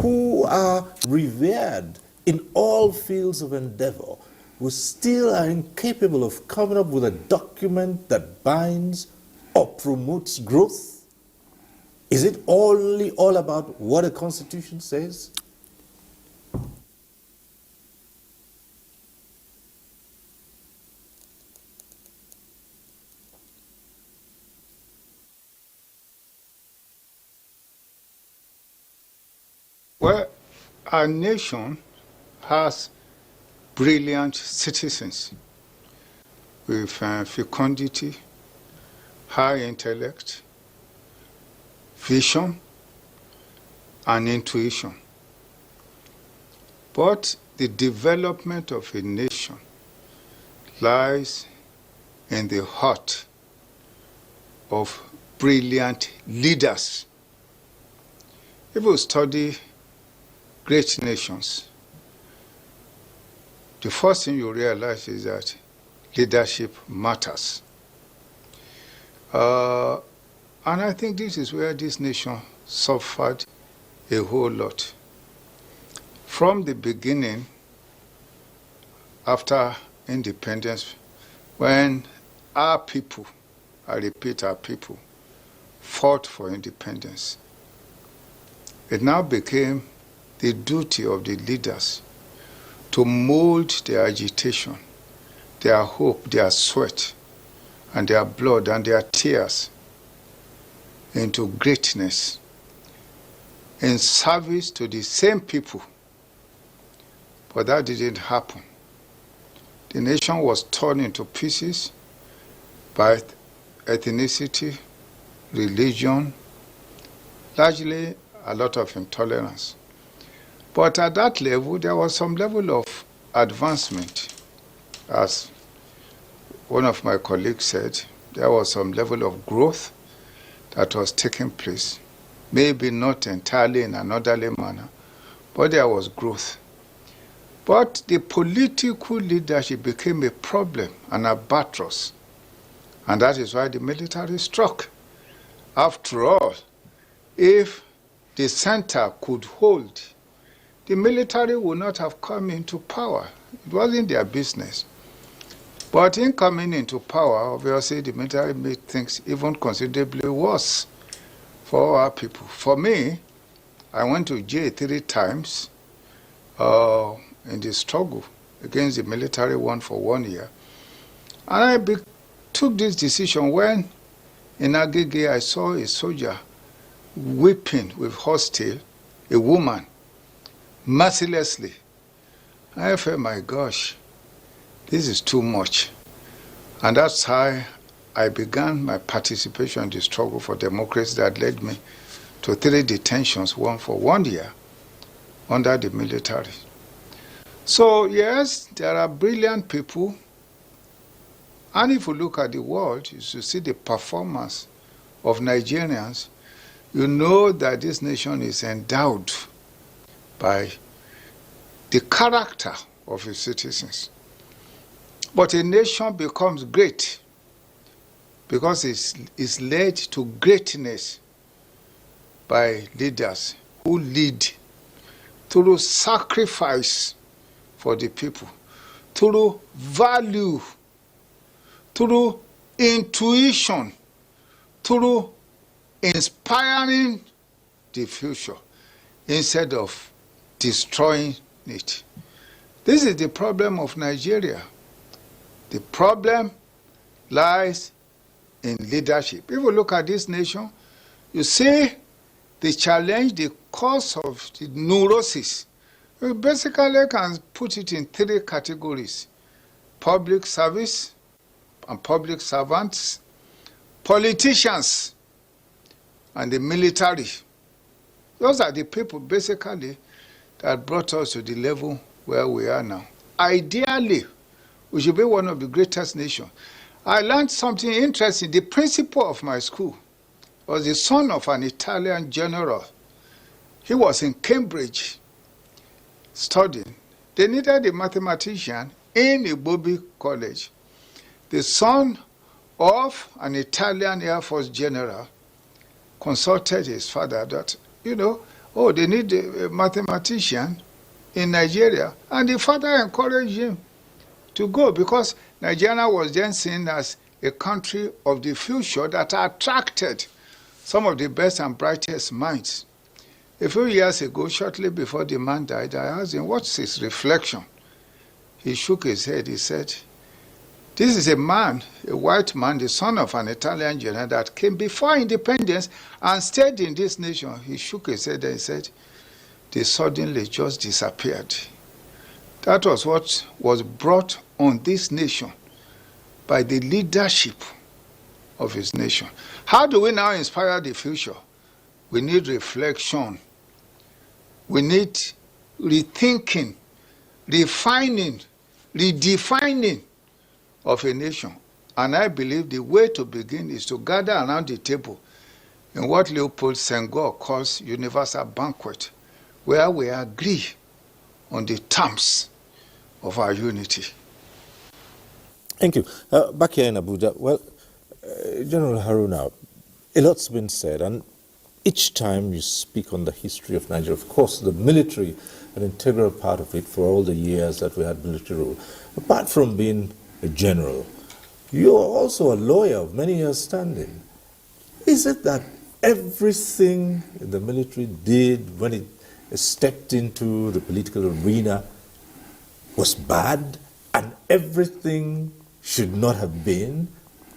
[SPEAKER 1] who are revered in all fields of endeavor, who still are incapable of coming up with a document that binds or promotes growth? Is it only all about what a constitution says?
[SPEAKER 7] Well, our nation has brilliant citizens with fecundity, high intellect, vision, and intuition. But the development of a nation lies in the heart of brilliant leaders. If you study great nations, the first thing you realize is that leadership matters. And I think this is where this nation suffered a whole lot. From the beginning, after independence, when our people, I repeat, our people, fought for independence, it now became the duty of the leaders to mold their agitation, their hope, their sweat, and their blood and their tears into greatness in service to the same people. But that didn't happen. The nation was torn into pieces by ethnicity, religion, largely a lot of intolerance. But at that level, there was some level of advancement. As one of my colleagues said, there was some level of growth that was taking place. Maybe not entirely in an orderly manner, but there was growth. But the political leadership became a problem, an albatross. And that is why the military struck. After all, if the center could hold, the military would not have come into power. It wasn't their business. But in coming into power, obviously the military made things even considerably worse for our people. For me, I went to jail 3 times in the struggle against the military one for 1 year. And I took this decision when in Agege I saw a soldier whipping with horsetail a woman mercilessly. I felt, my gosh, this is too much. And that's how I began my participation in the struggle for democracy that led me to 3 detentions, one for 1 year, under the military. So yes, there are brilliant people And if you look at the world, you should see the performance of Nigerians, you know that this nation is endowed by the character of its citizens. But a nation becomes great because it's led to greatness by leaders who lead through sacrifice for the people, through value, through intuition, through inspiring the future instead of destroying it. This is the problem of Nigeria. The problem lies in leadership. If you look at this nation, you see the challenge, the cause of the neurosis. We basically can put it in three categories: public service and public servants, politicians, and the military. Those are the people basically that brought us to the level where we are now. Ideally, we should be one of the greatest nations. I learned something interesting. The principal of my school was the son of an Italian general. He was in Cambridge studying. They needed a mathematician in Igbobi College. The son of an Italian Air Force general consulted his father that, they need a mathematician in Nigeria. And the father encouraged him to go because Nigeria was then seen as a country of the future that attracted some of the best and brightest minds. A few years ago, shortly before the man died, I asked him, what's his reflection? He shook his head. He said, this is a man, a white man, the son of an Italian general that came before independence and stayed in this nation. He shook his head and said, they suddenly just disappeared. That was what was brought on this nation by the leadership of his nation. How do we now inspire the future? We need reflection. We need rethinking, refining, redefining of a nation. And I believe the way to begin is to gather around the table in what Leopold Senghor calls universal banquet, where we agree on the terms of our unity.
[SPEAKER 1] Thank you. Back here in Abuja, well, General Haruna, a lot's been said, and each time you speak on the history of Nigeria, of course, the military, an integral part of it for all the years that we had military rule. Apart from being a general, you are also a lawyer of many years standing. Is it that everything the military did when it stepped into the political arena was bad and everything should not have been,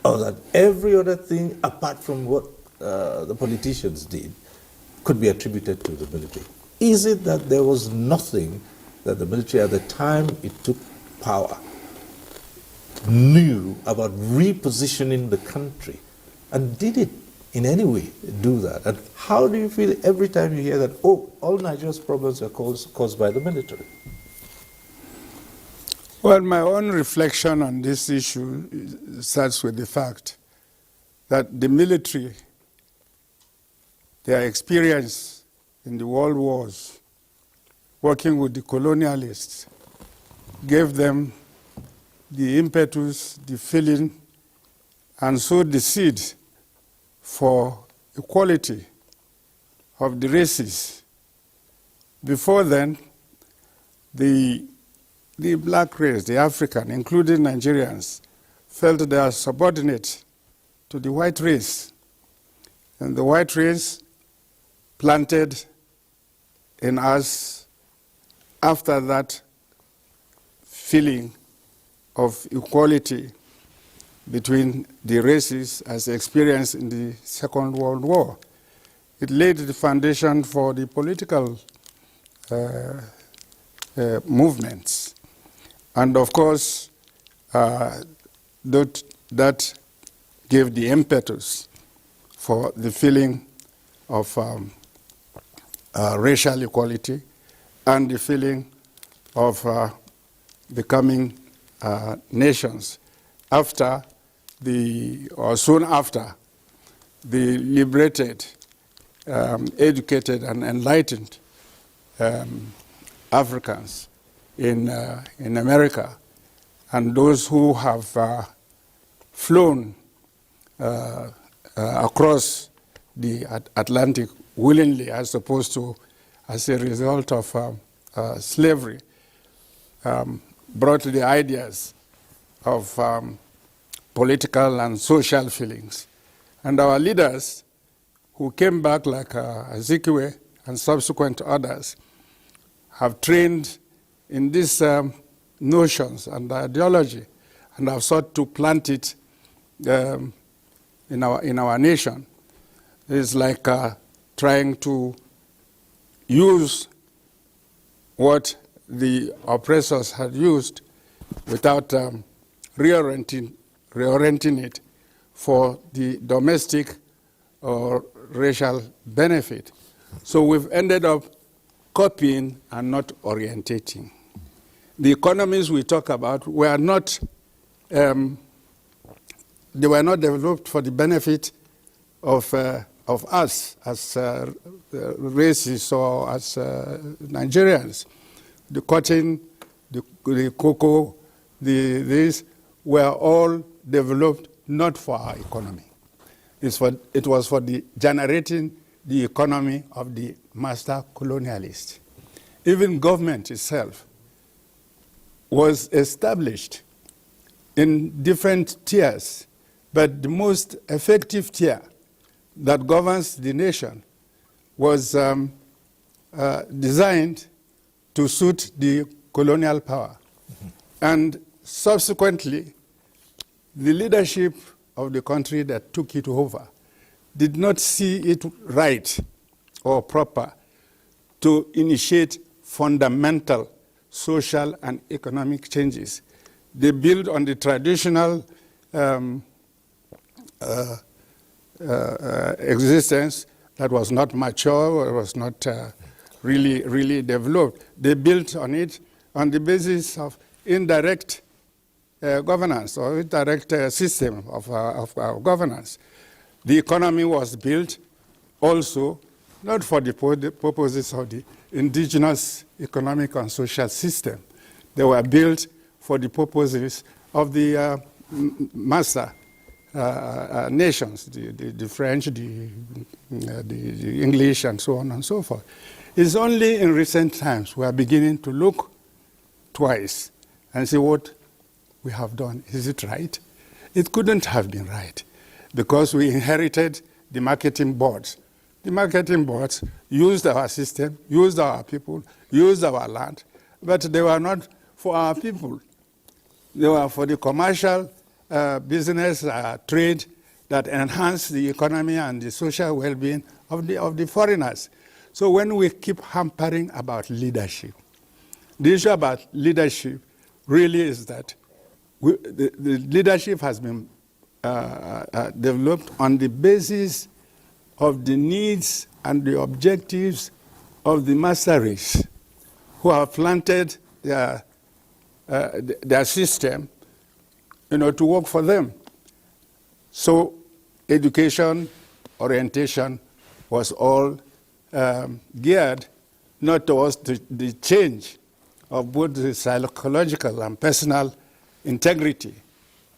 [SPEAKER 1] or that every other thing apart from what the politicians did could be attributed to the military? Is it that there was nothing that the military at the time it took power knew about repositioning the country, and did it in any way do that? And how do you feel every time you hear that, oh, all Nigeria's problems are caused by the military?
[SPEAKER 8] Well, my own reflection on this issue starts with the fact that the military, their experience in the world wars, working with the colonialists, gave them the impetus, the feeling, and sowed the seed for equality of the races. Before then, the black race, the African, including Nigerians, felt they are subordinate to the white race. And the white race planted in us, after that feeling of equality between the races as experienced in the Second World War. It laid the foundation for the political movements. And of course, that gave the impetus for the feeling of racial equality and the feeling of becoming nations after or soon after, the liberated, educated, and enlightened Africans in America, and those who have flown across the Atlantic willingly, as opposed to as a result of slavery, brought the ideas of political and social feelings. And our leaders who came back, like Azikiwe and subsequent others, have trained in these notions and ideology, and have sought to plant it in our nation. It's like trying to use what the oppressors had used without reorienting it for the domestic or racial benefit. So we've ended up copying and not orientating. The economies we talk about were not, they were not developed for the benefit of us as races or as Nigerians. The cotton, the cocoa, these were all developed not for our economy. It was for generating the economy of the master colonialists. Even government itself was established in different tiers, but the most effective tier that governs the nation was designed to suit the colonial power. Mm-hmm. And subsequently, the leadership of the country that took it over did not see it right or proper to initiate fundamental social and economic changes. They build on the traditional existence that was not mature or was not really developed. They built on it on the basis of indirect governance or indirect system of governance. The economy was built also not for the purposes of the indigenous economic and social system. They were built for the purposes of the master nations, the French, the English, and so on and so forth. It's only in recent times we are beginning to look twice and see what we have done. Is it right? It couldn't have been right because we inherited the marketing boards. The marketing boards used our system, used our people, used our land, but they were not for our people. They were for the commercial business trade that enhanced the economy and the social well-being of the foreigners. So when we keep hampering about leadership, the issue about leadership really is that the leadership has been developed on the basis of the needs and the objectives of the master race who have planted their system to work for them. So education, orientation was all geared not towards the change of both the psychological and personal integrity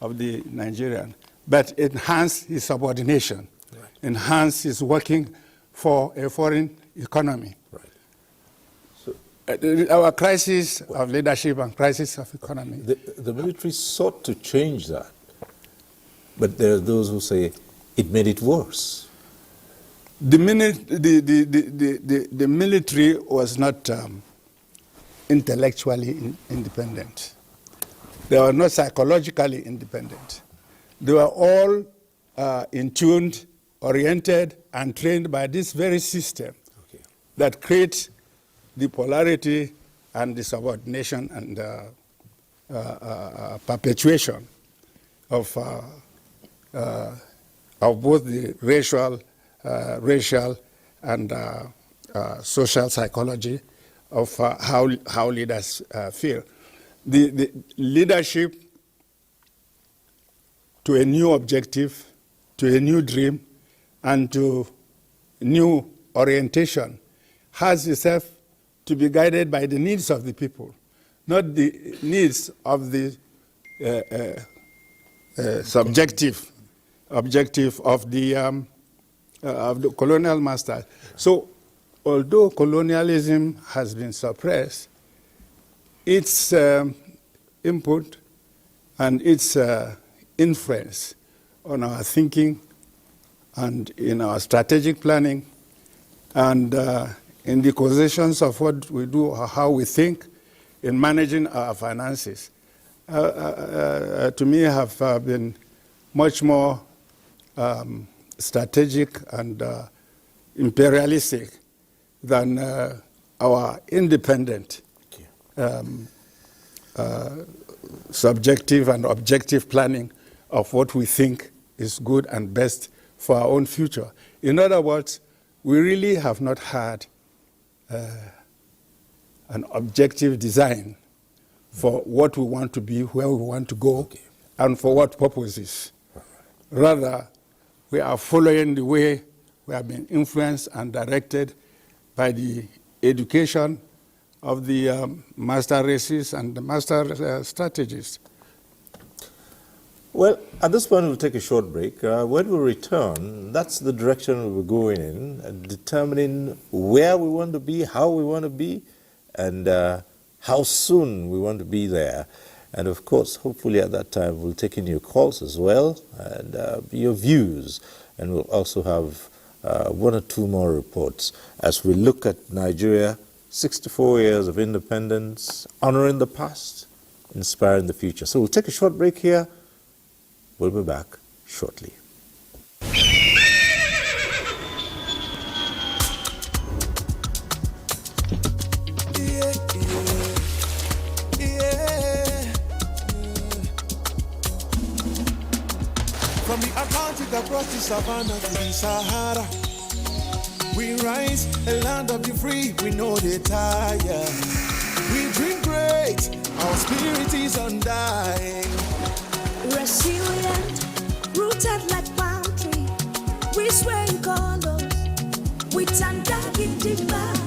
[SPEAKER 8] of the Nigerian, but enhance his subordination, right. Enhance his working for a foreign economy. Right. So, our crisis of leadership and crisis of economy.
[SPEAKER 1] The military sought to change that, but there are those who say it made it worse.
[SPEAKER 8] The military was not intellectually independent. They were not psychologically independent. They were all in-tuned, oriented, and trained by this very system that creates the polarity and the subordination and perpetuation of both the racial and social psychology of how leaders feel. The leadership to a new objective, to a new dream, and to new orientation, has itself to be guided by the needs of the people, not the needs of the subjective objective of the colonial masters. So, although colonialism has been suppressed, its input and its influence on our thinking and in our strategic planning and in the causations of what we do or how we think in managing our finances, to me have been much more strategic and imperialistic than our independent subjective and objective planning of what we think is good and best for our own future. In other words, we really have not had an objective design for what we want to be, where we want to go, and for what purposes. Rather, we are following the way we have been influenced and directed by the education of the master races and the master strategists.
[SPEAKER 1] Well, at this point, we'll take a short break. When we return, that's the direction we're going in, determining where we want to be, how we want to be, and how soon we want to be there. And of course, hopefully at that time, we'll take in your calls as well and your views. And we'll also have one or two more reports as we look at Nigeria, 64 years of independence, honoring the past, inspiring the future. So we'll take a short break here. We'll be back shortly.
[SPEAKER 19] From the Atlantic across the savannah to the Sahara, we rise, a land of the free, we know they tire. We dream great, our spirit is undying.
[SPEAKER 20] Resilient, rooted like palm tree, we sway in colors, we turn dark into light,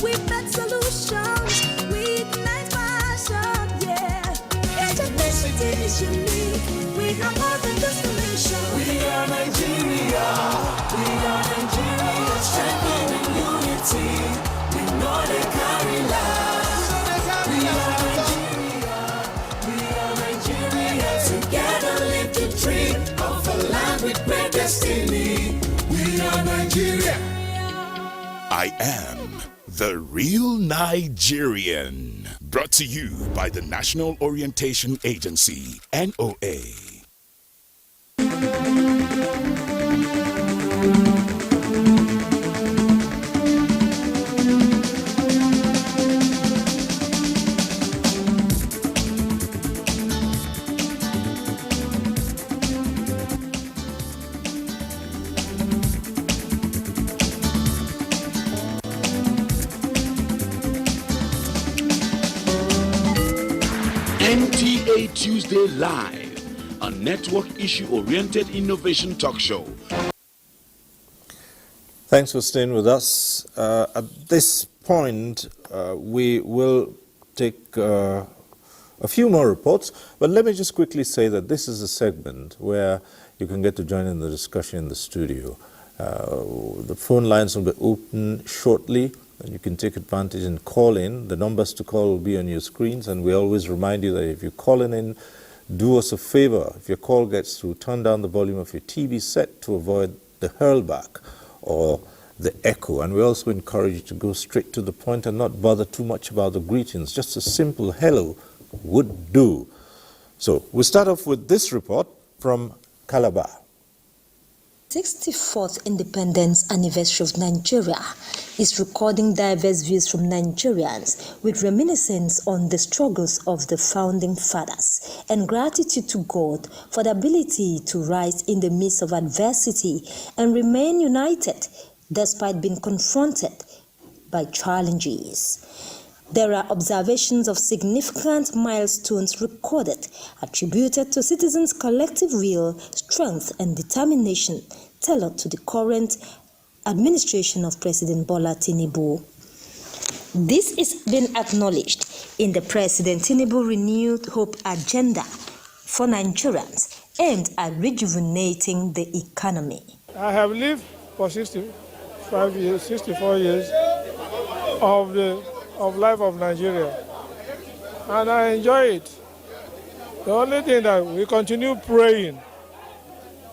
[SPEAKER 20] we make solutions, we ignite passion, yeah. Ethnicity is unique, we are more than just a nation. We are Nigeria, strengthening unity, we know they carry life. We are Nigeria, together live the dream of a land with great destiny. We are Nigeria.
[SPEAKER 21] I am the real Nigerian. Brought to you by the National Orientation Agency, NOA.
[SPEAKER 22] NTA Tuesday Live, a network issue-oriented innovation talk show.
[SPEAKER 1] Thanks for staying with us. At this point, we will take a few more reports, but let me just quickly say that this is a segment where you can get to join in the discussion in the studio. The phone lines will be open shortly, and you can take advantage and call in. The numbers to call will be on your screens, and we always remind you that if you're calling in, do us a favor. If your call gets through, turn down the volume of your TV set to avoid the hurlback or the echo. And we also encourage you to go straight to the point and not bother too much about the greetings. Just a simple hello would do. So we'll start off with this report from Calabar.
[SPEAKER 23] 64th Independence Anniversary of Nigeria is recording diverse views from Nigerians with reminiscence on the struggles of the founding fathers and gratitude to God for the ability to rise in the midst of adversity and remain united despite being confronted by challenges. There are observations of significant milestones recorded, attributed to citizens' collective will, strength, and determination tailored to the current administration of President Bola Tinubu. This is being acknowledged in the President Tinubu Renewed Hope Agenda for Nigerians aimed at rejuvenating the economy.
[SPEAKER 2] I have lived for 64 years of life of Nigeria, and I enjoy it. The only thing that we continue praying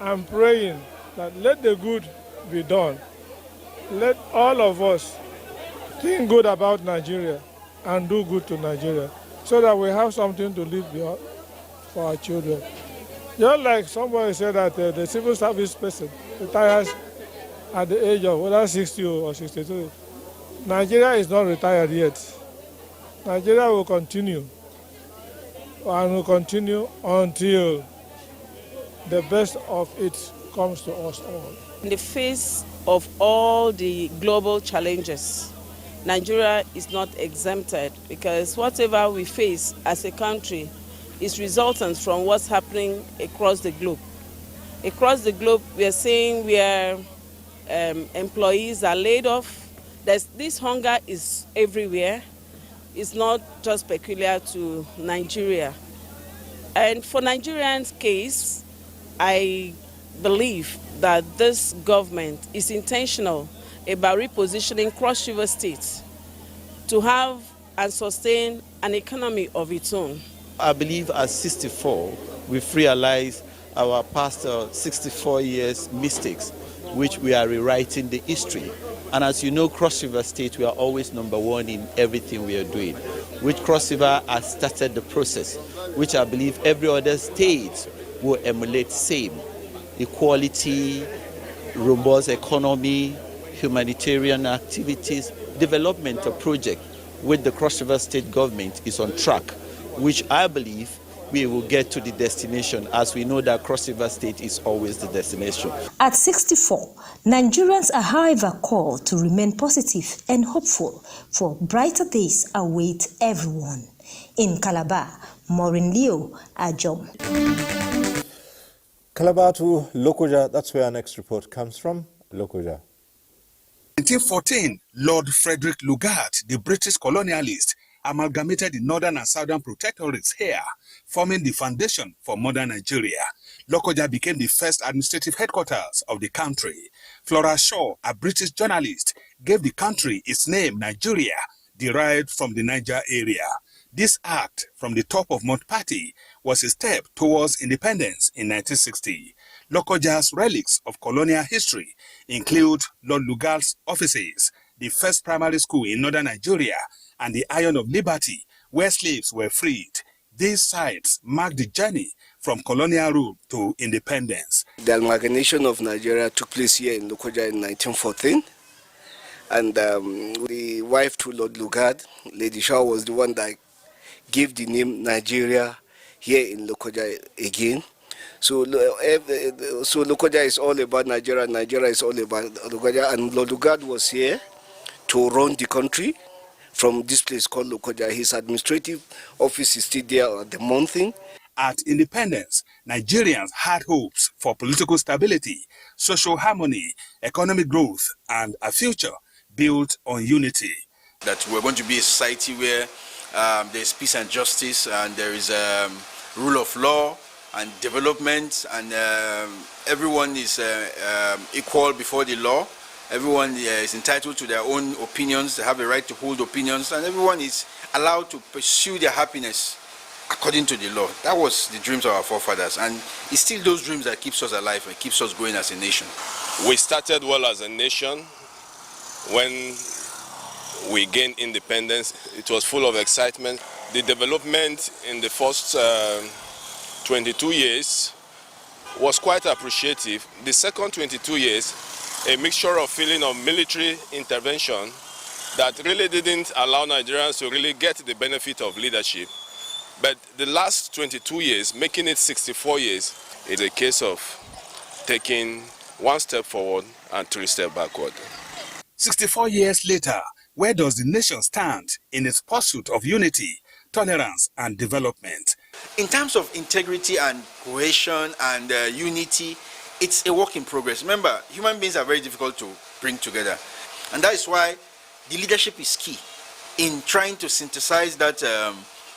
[SPEAKER 2] and praying that let the good be done. Let all of us think good about Nigeria and do good to Nigeria so that we have something to leave behind for our children. Just like somebody said that the civil service person retires at the age of whether 60 or 62. Nigeria is not retired yet. Nigeria will continue and will continue until the best of it comes to us all.
[SPEAKER 3] In the face of all the global challenges, Nigeria is not exempted because whatever we face as a country is resultant from what's happening across the globe. Across the globe, we are seeing where employees are laid off. This hunger is everywhere. It's not just peculiar to Nigeria. And for Nigerians' case, I believe that this government is intentional about repositioning Cross River State to have and sustain an economy of its own.
[SPEAKER 4] I believe at 64, we've realized our past 64 years mistakes, which we are rewriting the history. And as you know, Cross River State, we are always #1 in everything we are doing, which Cross River has started the process, which I believe every other state will emulate same. Equality, robust economy, humanitarian activities, development of project with the Cross River State government is on track, which I believe we will get to the destination, as we know that Cross River State is always the destination.
[SPEAKER 23] At 64, Nigerians are however called to remain positive and hopeful for brighter days await everyone. In Calabar, Maureen Leo, Ajom.
[SPEAKER 1] Calabar to Lokoja, that's where our next report comes from. Lokoja.
[SPEAKER 24] 1914, Lord Frederick Lugard, the British colonialist, amalgamated the northern and southern protectorates here, forming the foundation for modern Nigeria. Lokoja became the first administrative headquarters of the country. Flora Shaw, a British journalist, gave the country its name Nigeria, derived from the Niger area. This act from the top of Mount Patti was a step towards independence in 1960. Lokoja's relics of colonial history include Lord Lugard's offices, the first primary school in northern Nigeria, and the Iron of Liberty, where slaves were freed. These sites mark the journey from colonial rule to independence.
[SPEAKER 25] The amalgamation of Nigeria took place here in Lokoja in 1914. And the wife to Lord Lugard, Lady Shaw, was the one that gave the name Nigeria here in Lokoja again. So Lokoja is all about Nigeria, Nigeria is all about Lokoja, and Lord Lugard was here to run the country from this place called Lokoja. His administrative office is still there at the mountain.
[SPEAKER 24] At independence, Nigerians had hopes for political stability, social harmony, economic growth, and a future built on unity.
[SPEAKER 26] That we're going to be a society where there's peace and justice, and there is rule of law and development, and everyone is equal before the law. Everyone is entitled to their own opinions. They have a right to hold opinions, and everyone is allowed to pursue their happiness according to the law. That was the dreams of our forefathers, and it's still those dreams that keeps us alive and keeps us going as a nation.
[SPEAKER 27] We started well as a nation. When we gained independence, it was full of excitement. The development in the first 22 years was quite appreciative. The second 22 years, a mixture of feeling of military intervention that really didn't allow Nigerians to really get the benefit of leadership. But the last 22 years, making it 64 years, is a case of taking one step forward and 3 steps backward.
[SPEAKER 24] 64 years later, Where does the nation stand in its pursuit of unity, tolerance, and development?
[SPEAKER 26] In terms of integrity and cohesion and unity, it's a work in progress. Remember, human beings are very difficult to bring together. And that is why the leadership is key in trying to synthesize that,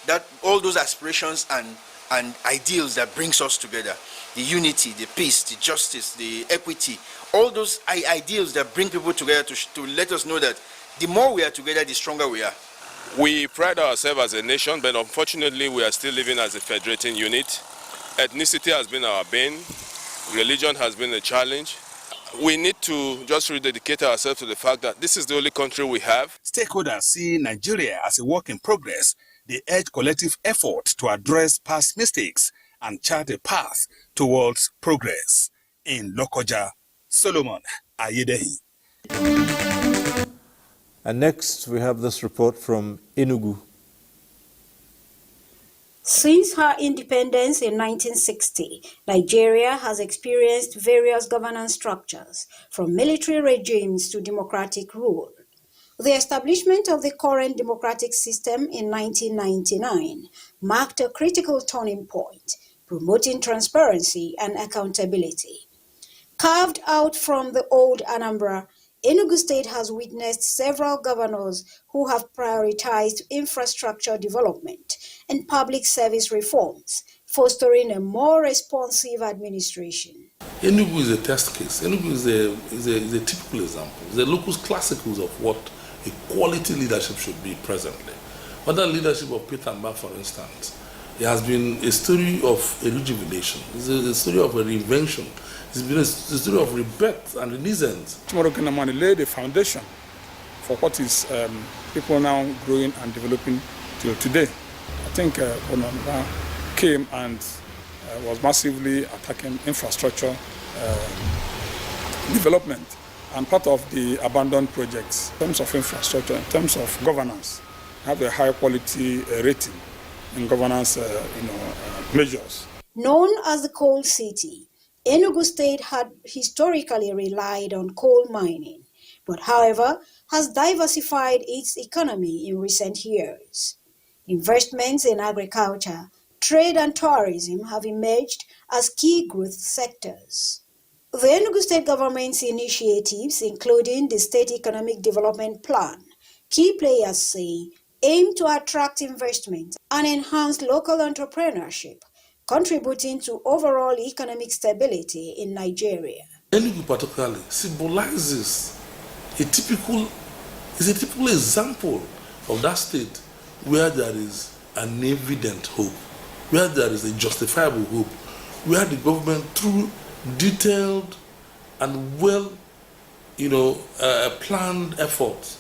[SPEAKER 26] that all those aspirations and ideals that brings us together. The unity, the peace, the justice, the equity, all those ideals that bring people together to let us know that the more we are together, the stronger we are.
[SPEAKER 27] We pride ourselves as a nation, but unfortunately we are still living as a federating unit. Ethnicity has been our bane. Religion has been a challenge. We need to just rededicate ourselves to the fact that this is the only country we have.
[SPEAKER 24] Stakeholders see Nigeria as a work in progress. They urge collective effort to address past mistakes and chart a path towards progress. In Lokoja, Solomon Ayedehi.
[SPEAKER 1] And next, we have this report from Enugu.
[SPEAKER 9] Since her independence in 1960, Nigeria has experienced various governance structures, from military regimes to democratic rule. The establishment of the current democratic system in 1999 marked a critical turning point, promoting transparency and accountability. Carved out from the old Anambra, Enugu State has witnessed several governors who have prioritized infrastructure development and public service reforms, fostering a more responsive administration.
[SPEAKER 10] Enugu is a test case. Enugu is a typical example. The locus classicus of what a quality leadership should be presently. Under the leadership of Peter Mba, for instance, it has been a story of a rejuvenation. It's a story of a reinvention. It's been a story of rebirth and renaissance.
[SPEAKER 2] Tomorrow Kinamani laid the foundation for what is people now growing and developing till today. I think Onamba came and was massively attacking infrastructure development and part of the abandoned projects. In terms of infrastructure, in terms of governance, have a high quality rating in governance measures.
[SPEAKER 9] Known as the Coal City, Enugu State had historically relied on coal mining, but however, has diversified its economy in recent years. Investments in agriculture, trade and tourism have emerged as key growth sectors. The Enugu State government's initiatives, including the State Economic Development Plan, key players say, aim to attract investment and enhance local entrepreneurship, contributing to overall economic stability in Nigeria.
[SPEAKER 10] Enugu particularly symbolizes a typical example of that state where there is an evident hope, where there is a justifiable hope, where the government, through detailed and well, planned efforts,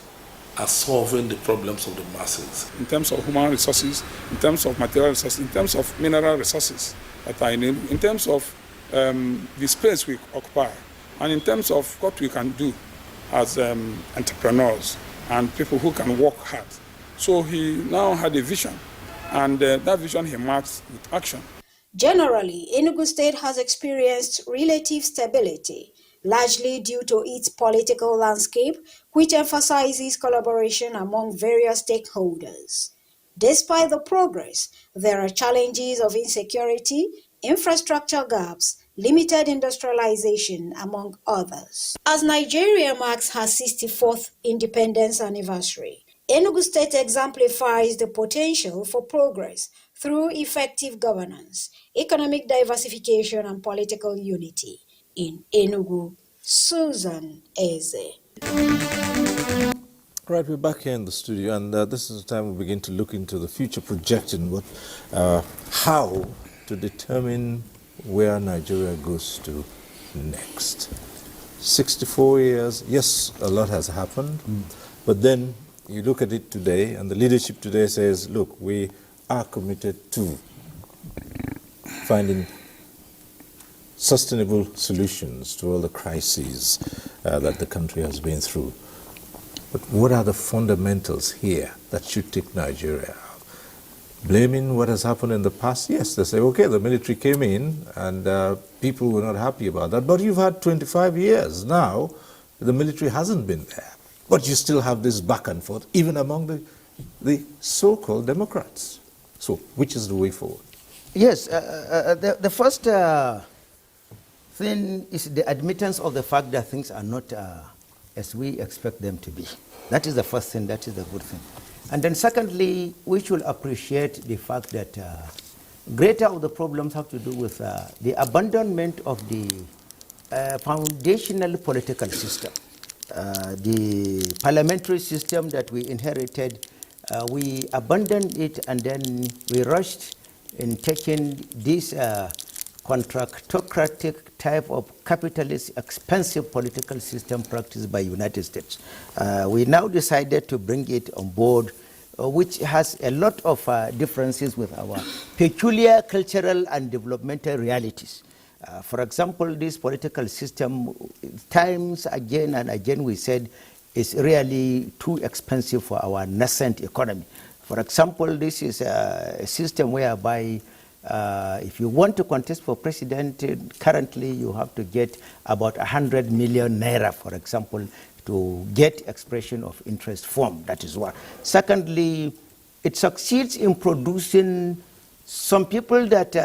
[SPEAKER 10] are solving the problems of the masses.
[SPEAKER 2] In terms of human resources, in terms of material resources, in terms of mineral resources that are in terms of the space we occupy, and in terms of what we can do as entrepreneurs and people who can work hard. So he now had a vision, and that vision he marks with action.
[SPEAKER 9] Generally, Enugu State has experienced relative stability, largely due to its political landscape, which emphasizes collaboration among various stakeholders. Despite the progress, there are challenges of insecurity, infrastructure gaps, limited industrialization, among others. As Nigeria marks her 64th independence anniversary, Enugu State exemplifies the potential for progress through effective governance, economic diversification, and political unity. In Enugu, Susan Eze.
[SPEAKER 1] Right, we're back here in the studio, and this is the time we begin to look into the future, projecting how to determine where Nigeria goes to next. 64 years, yes, a lot has happened, but then you look at it today, and the leadership today says, look, we are committed to finding sustainable solutions to all the crises that the country has been through. But what are the fundamentals here that should take Nigeria out? Blaming what has happened in the past? Yes, they say, okay, the military came in and people were not happy about that. But you've had 25 years now, the military hasn't been there. But you still have this back and forth, even among the so-called Democrats. So which is the way forward?
[SPEAKER 5] Yes, the first thing is the admittance of the fact that things are not as we expect them to be. That is the first thing, that is the good thing. And then secondly, we should appreciate the fact that greater of the problems have to do with the abandonment of the foundational political system. The parliamentary system that we inherited, we abandoned it and then we rushed in taking this contractocratic type of capitalist, expensive political system practiced by United States. We now decided to bring it on board, which has a lot of differences with our peculiar cultural and developmental realities. For example, this political system, times again and again we said, is really too expensive for our nascent economy. For example, this is a system whereby if you want to contest for president, currently you have to get about 100 million naira, for example, to get expression of interest form. That is one. Secondly, it succeeds in producing some people that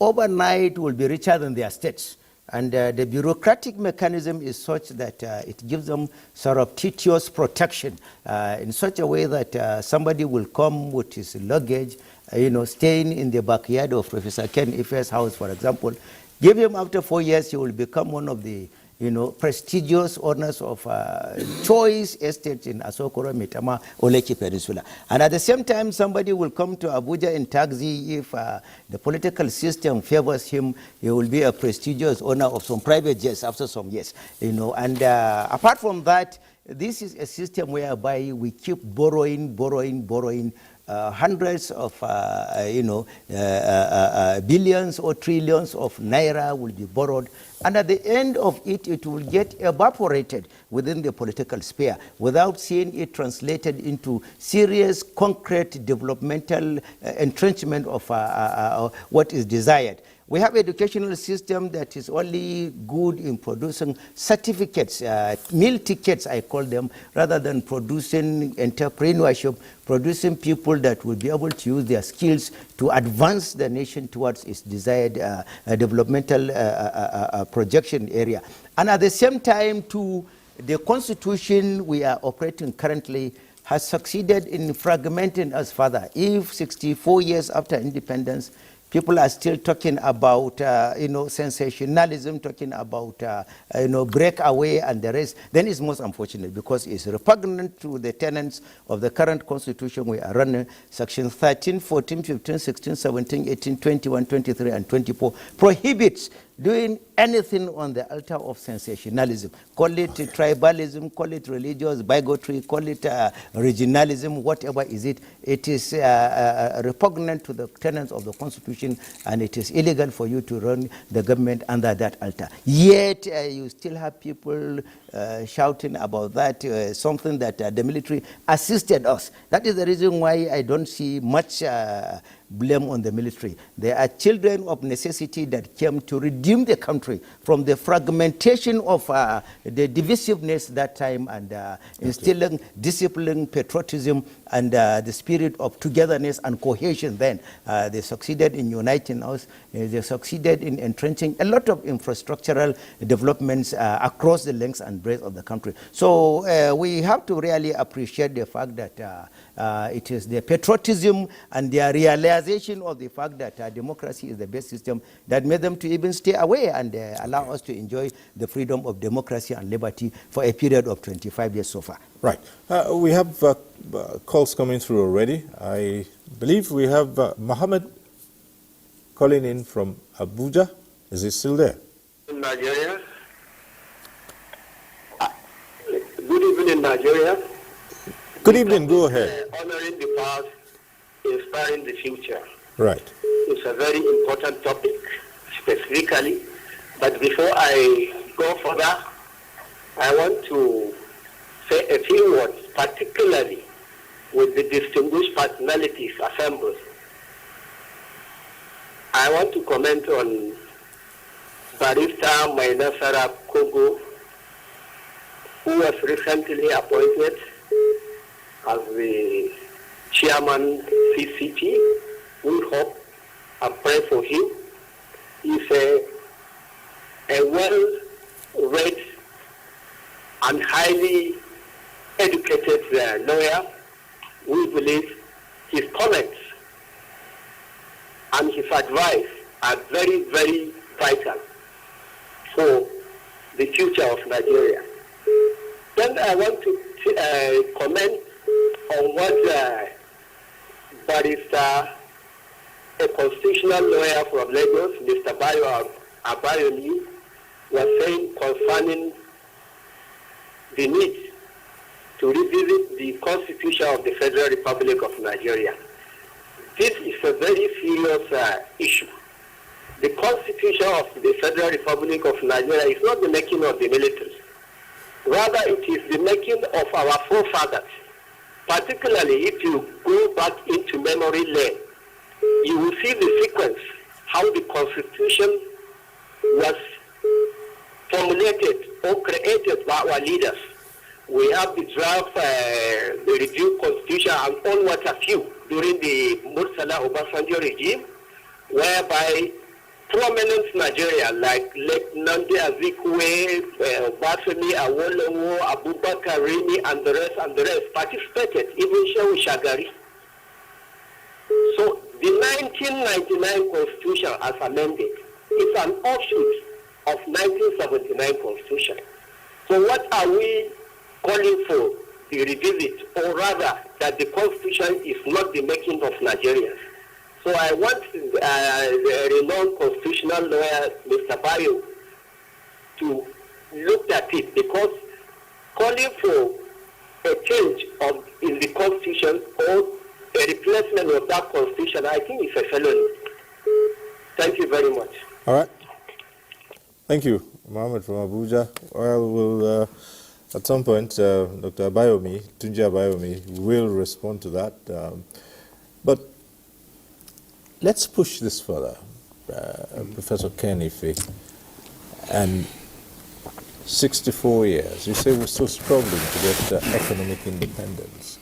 [SPEAKER 5] overnight will be richer than their states. And the bureaucratic mechanism is such that it gives them surreptitious protection in such a way that somebody will come with his luggage, staying in the backyard of Professor Ken Ife's house, for example. Give him after 4 years, he will become one of the prestigious owners of choice estates in Asokoro, Mitama, Oleki Peninsula. And at the same time, somebody will come to Abuja in taxi. If the political system favors him, he will be a prestigious owner of some private jets after some years. And apart from that, this is a system whereby we keep borrowing, hundreds of billions or trillions of naira will be borrowed, and at the end of it, it will get evaporated within the political sphere without seeing it translated into serious, concrete developmental entrenchment of what is desired. We have an educational system that is only good in producing certificates, meal tickets, I call them, rather than producing entrepreneurship, producing people that will be able to use their skills to advance the nation towards its desired developmental projection area. And at the same time, too, the constitution we are operating currently has succeeded in fragmenting us further. If 64 years after independence, people are still talking about, sensationalism, talking about, breakaway and the rest, then it's most unfortunate because it's repugnant to the tenets of the current constitution we are running. Section 13, 14, 15, 16, 17, 18, 21, 23, and 24 prohibits doing anything on the altar of sensationalism. Call it tribalism, call it religious bigotry, call it regionalism, whatever is it. It is repugnant to the tenets of the Constitution, and it is illegal for you to run the government under that altar. Yet you still have people shouting about that, something that the military assisted us. That is the reason why I don't see much blame on the military. They are children of necessity that came to redeem the country from the fragmentation of the divisiveness that time and instilling discipline, patriotism, and the spirit of togetherness and cohesion then. They succeeded in uniting us. They succeeded in entrenching a lot of infrastructural developments across the length and breadth of the country. So we have to really appreciate the fact that it is the patriotism and their realization of the fact that democracy is the best system that made them to even stay away and allow us to enjoy the freedom of democracy and liberty for a period of 25 years so far.
[SPEAKER 1] Right. We have calls coming through already. I believe we have Mohammed calling in from Abuja. Is he still there?
[SPEAKER 11] In Nigeria. Good evening, Nigeria.
[SPEAKER 1] Good evening, go ahead.
[SPEAKER 11] Honoring the past, inspiring the future.
[SPEAKER 1] Right.
[SPEAKER 11] It's a very important topic, specifically. But before I go further, I want to say a few words, particularly with the distinguished personalities assembled. I want to comment on Barrister Mainasara Kogo, who was recently appointed as the chairman CCT. We hope and pray for him. He's a well-read and highly educated lawyer. We believe his comments and his advice are very, very vital for the future of Nigeria. Then I want to comment on what Barrister, a constitutional lawyer from Lagos, Mr. Bayo Abayomi, was saying concerning the need to revisit the Constitution of the Federal Republic of Nigeria. This is a very serious issue. The Constitution of the Federal Republic of Nigeria is not the making of the military. Rather, it is the making of our forefathers. Particularly if you go back into memory lane, you will see the sequence, how the Constitution was formulated or created by our leaders. We have the draft, the review Constitution and all what a few during the Mursala Obasanjo regime, whereby prominent Nigerians like Nandi Azikwe, Basemi Awolowo, Abubakar Rimi, and the rest participated, even Shehu Shagari. So the 1999 Constitution as amended is an offshoot of 1979 Constitution. So what are we calling for? The revisit, or rather that the Constitution is not the making of Nigerians. So I want the renowned constitutional lawyer, Mr. Bayo, to look at it, because calling for a change in the Constitution or a replacement of that Constitution, I think is a felony. Thank you very much.
[SPEAKER 1] All right. Thank you, Mohammed from Abuja. Well, we'll, at some point, Dr. Abayomi, Tunji Abayomi, will respond to that. But let's push this further, Professor Ken Ife. And 64 years, you say we're still struggling to get economic independence.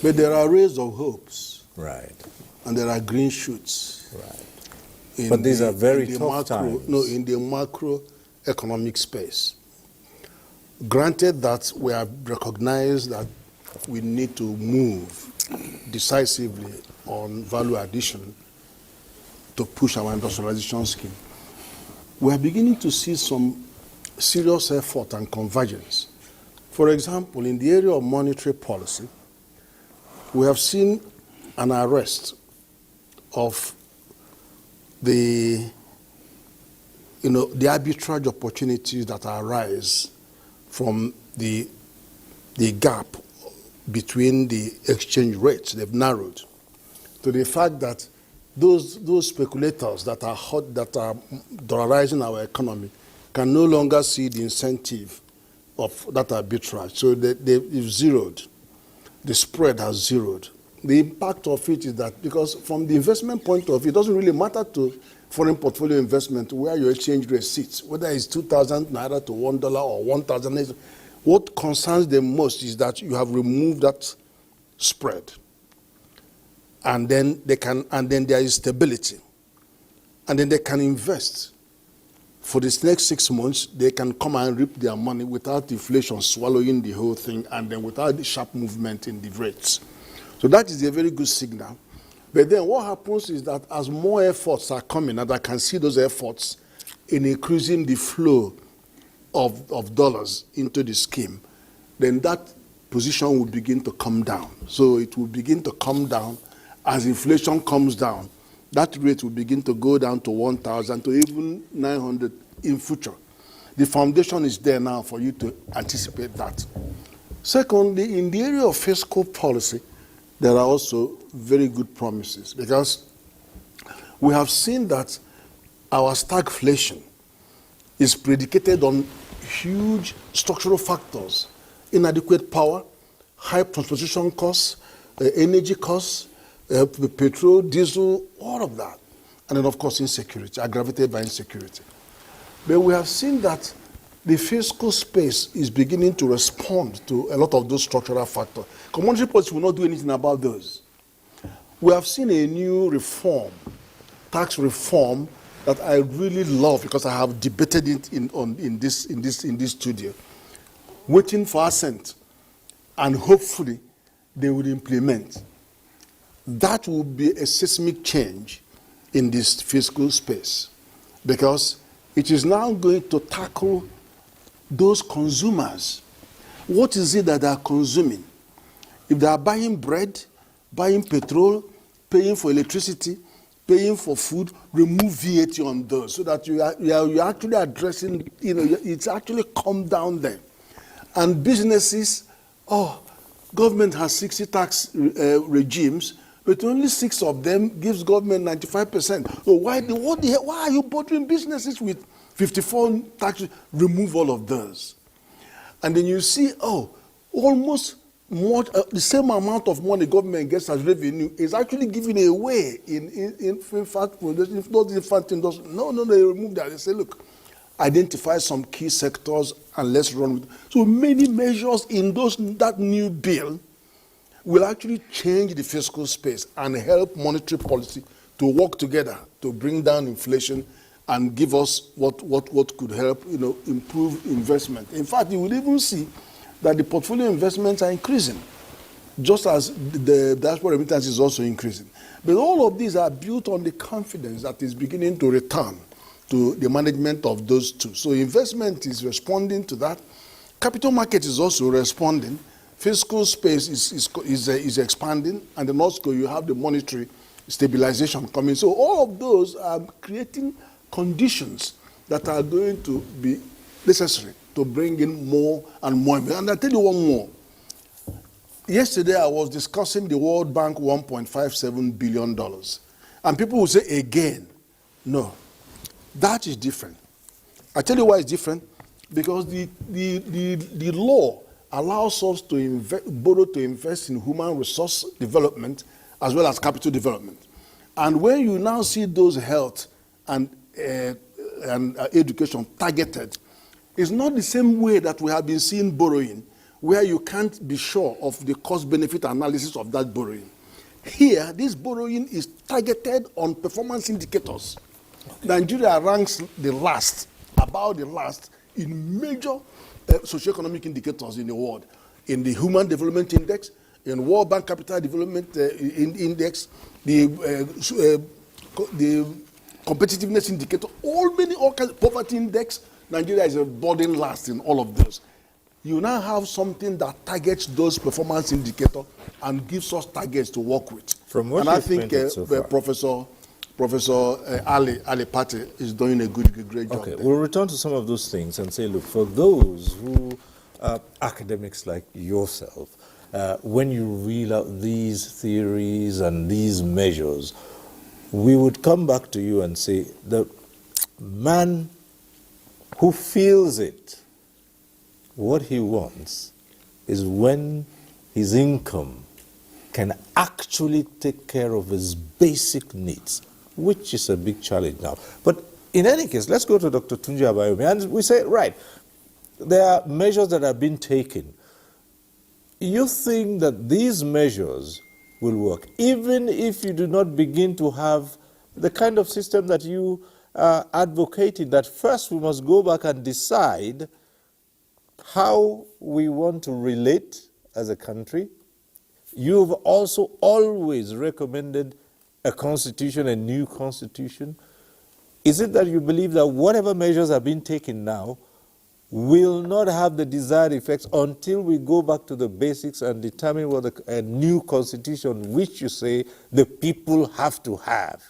[SPEAKER 6] But there are rays of hopes.
[SPEAKER 1] Right.
[SPEAKER 6] And there are green shoots.
[SPEAKER 1] Right. But these are very tough times.
[SPEAKER 6] No, in the macroeconomic space. Granted that we have recognized that we need to move decisively on value addition to push our industrialization scheme, we are beginning to see some serious effort and convergence. For example, in the area of monetary policy, we have seen an arrest of the arbitrage opportunities that arise from the gap between the exchange rates. They've narrowed to the fact that those speculators that are dollarizing our economy can no longer see the incentive of that arbitrage. So they've zeroed. The spread has zeroed. The impact of it is that, because from the investment point of view, it doesn't really matter to foreign portfolio investment where your exchange rate sits, whether it's 2,000 naira to $1 or 1,000. What concerns them most is that you have removed that spread, and then there is stability, and then they can invest. For this next 6 months, they can come and reap their money without inflation swallowing the whole thing, and then without the sharp movement in the rates. So that is a very good signal. But then what happens is that as more efforts are coming, and I can see those efforts in increasing the flow of dollars into the scheme, then that position will begin to come down. So it will begin to come down as inflation comes down. That rate will begin to go down to 1,000 to even 900 in future. The foundation is there now for you to anticipate that. Secondly, in the area of fiscal policy, there are also very good promises, because we have seen that our stagflation is predicated on huge structural factors: inadequate power, high transportation costs, energy costs, petrol, diesel, all of that. And then, of course, insecurity, aggravated by insecurity. But we have seen that the fiscal space is beginning to respond to a lot of those structural factors. Monetary policy will not do anything about those. We have seen a new reform, tax reform, that I really love because I have debated it in this studio, waiting for assent, and hopefully they will implement. That will be a seismic change in this fiscal space, because it is now going to tackle those consumers. What is it that they are consuming? If they are buying bread, buying petrol, paying for electricity, paying for food, remove VAT on those so that you are actually addressing, it's actually come down there. And businesses, government has 60 tax regimes, but only 6 of them gives government 95%. So why are you bothering businesses with 54 taxes? Remove all of those. And then you see, almost more, the same amount of money government gets as revenue is actually given away in fact, if not in fact, no, they remove that. They say, look, identify some key sectors and let's run with it. So many measures in that new bill will actually change the fiscal space and help monetary policy to work together to bring down inflation and give us what could help, improve investment. In fact, you will even see that the portfolio investments are increasing, just as the diaspora remittance is also increasing. But all of these are built on the confidence that is beginning to return to the management of those two. So investment is responding to that. Capital market is also responding. Fiscal space is expanding, and then also you have the monetary stabilization coming. So all of those are creating conditions that are going to be necessary to bring in more and more. And I'll tell you one more. Yesterday I was discussing the World Bank $1.57 billion. And people will say again, no, that is different. I tell you why it's different. Because the law allows us to borrow to invest in human resource development as well as capital development. And when you now see those health and education targeted, it's not the same way that we have been seeing borrowing, where you can't be sure of the cost-benefit analysis of that borrowing. Here, this borrowing is targeted on performance indicators. Nigeria ranks about the last in major socioeconomic indicators in the world, in the Human Development Index, in World Bank Capital Development Index, the competitiveness indicator, all kinds of poverty index. Nigeria is a boarding last in all of those. You now have something that targets those performance indicators and gives us targets to work with.
[SPEAKER 1] From what
[SPEAKER 6] and I think
[SPEAKER 1] so far.
[SPEAKER 6] Professor Ali Pate is doing a great job.
[SPEAKER 1] Okay,
[SPEAKER 6] there.
[SPEAKER 1] we'll return to some of those things and say, look, for those who are academics like yourself, when you reel out these theories and these measures, we would come back to you and say, the man who feels it, what he wants is when his income can actually take care of his basic needs, which is a big challenge now. But in any case, let's go to Dr. Tunji Abayomi. And we say, right, there are measures that have been taken. You think that these measures will work, even if you do not begin to have the kind of system that you are advocating, that first we must go back and decide how we want to relate as a country. You've also always recommended a constitution, a new constitution. Is it that you believe that whatever measures are being taken now will not have the desired effects until we go back to the basics and determine what a new constitution, which you say the people have to have?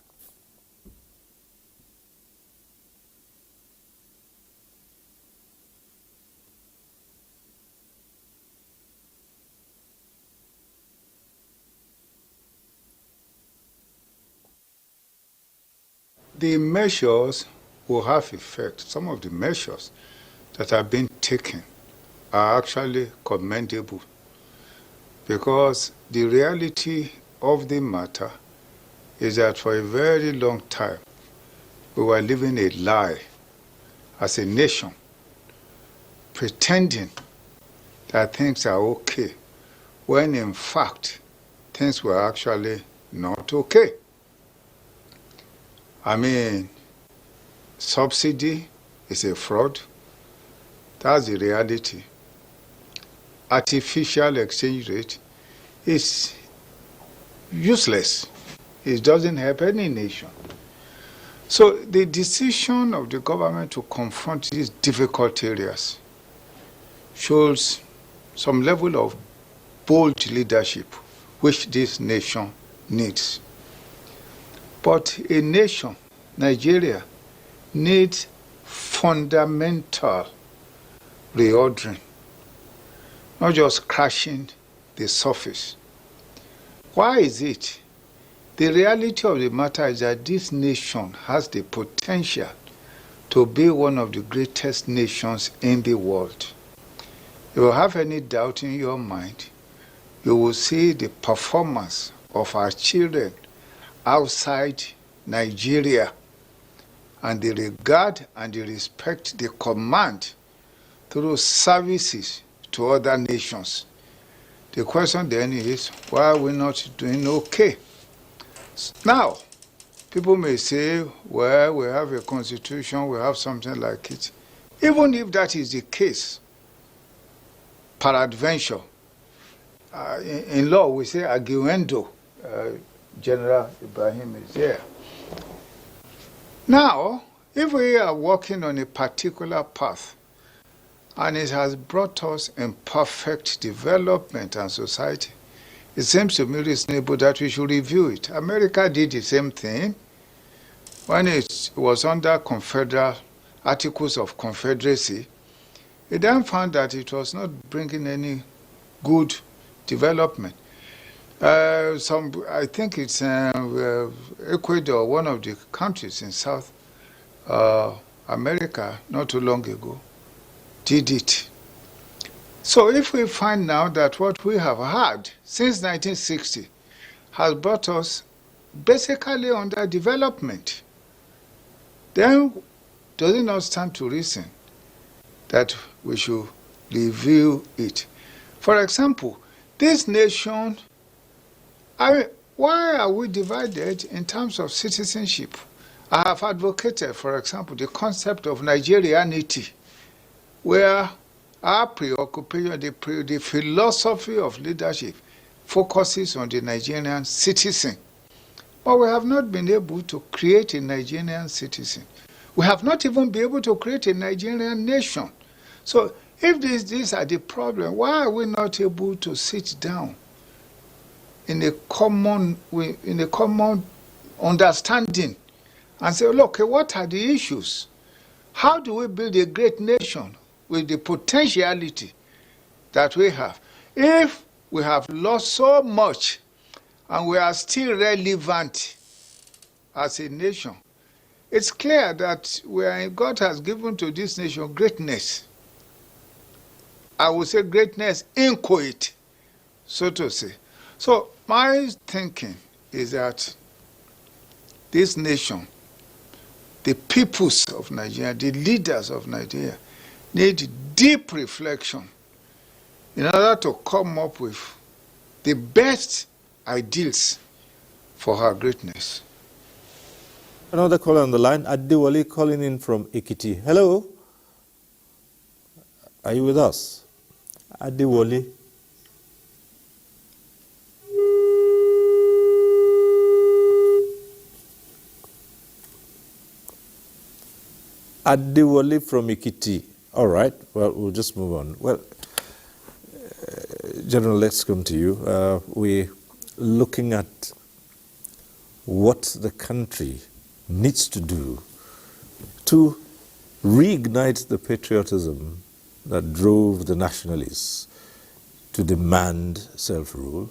[SPEAKER 7] The measures will have effect. Some of the measures that have been taken are actually commendable, because the reality of the matter is that for a very long time we were living a lie as a nation, pretending that things are okay, when in fact things were actually not okay. I mean, subsidy is a fraud. That's the reality. Artificial exchange rate is useless. It doesn't help any nation. So the decision of the government to confront these difficult areas shows some level of bold leadership which this nation needs. But a nation, Nigeria, needs fundamental reordering, not just crashing the surface. Why is it? The reality of the matter is that this nation has the potential to be one of the greatest nations in the world. If you have any doubt in your mind, you will see the performance of our children outside Nigeria and the regard and the respect they command through services to other nations. The question then is, why are we not doing okay? Now, people may say, well, we have a constitution, we have something like it. Even if that is the case, peradventure, in law we say arguendo, General Ibrahim is here. Now, if we are working on a particular path, and it has brought us in perfect development and society, it seems to me reasonable that we should review it. America did the same thing when it was under confederal articles of confederacy. It then found that it was not bringing any good development. I think it's Ecuador, one of the countries in South America, not too long ago, did it. So if we find now that what we have had since 1960 has brought us basically under development, then does it not stand to reason that we should review it? For example, this nation, why are we divided in terms of citizenship? I have advocated, for example, the concept of Nigerianity, where our preoccupation, the philosophy of leadership focuses on the Nigerian citizen. But we have not been able to create a Nigerian citizen. We have not even been able to create a Nigerian nation. So if these are the problem, why are we not able to sit down in a common understanding and say, look, what are the issues? How do we build a great nation with the potentiality that we have? If we have lost so much and we are still relevant as a nation, it's clear that God has given to this nation greatness. I would say greatness inchoate, so to say. So my thinking is that this nation, the peoples of Nigeria, the leaders of Nigeria, need deep reflection in order to come up with the best ideals for her greatness.
[SPEAKER 1] Another caller on the line, Adewale calling in from Ekiti. Hello? Are you with us? Adewale. Adewale from Ekiti. All right, well, we'll just move on. Well, General, let's come to you. We're looking at what the country needs to do to reignite the patriotism that drove the nationalists to demand self-rule.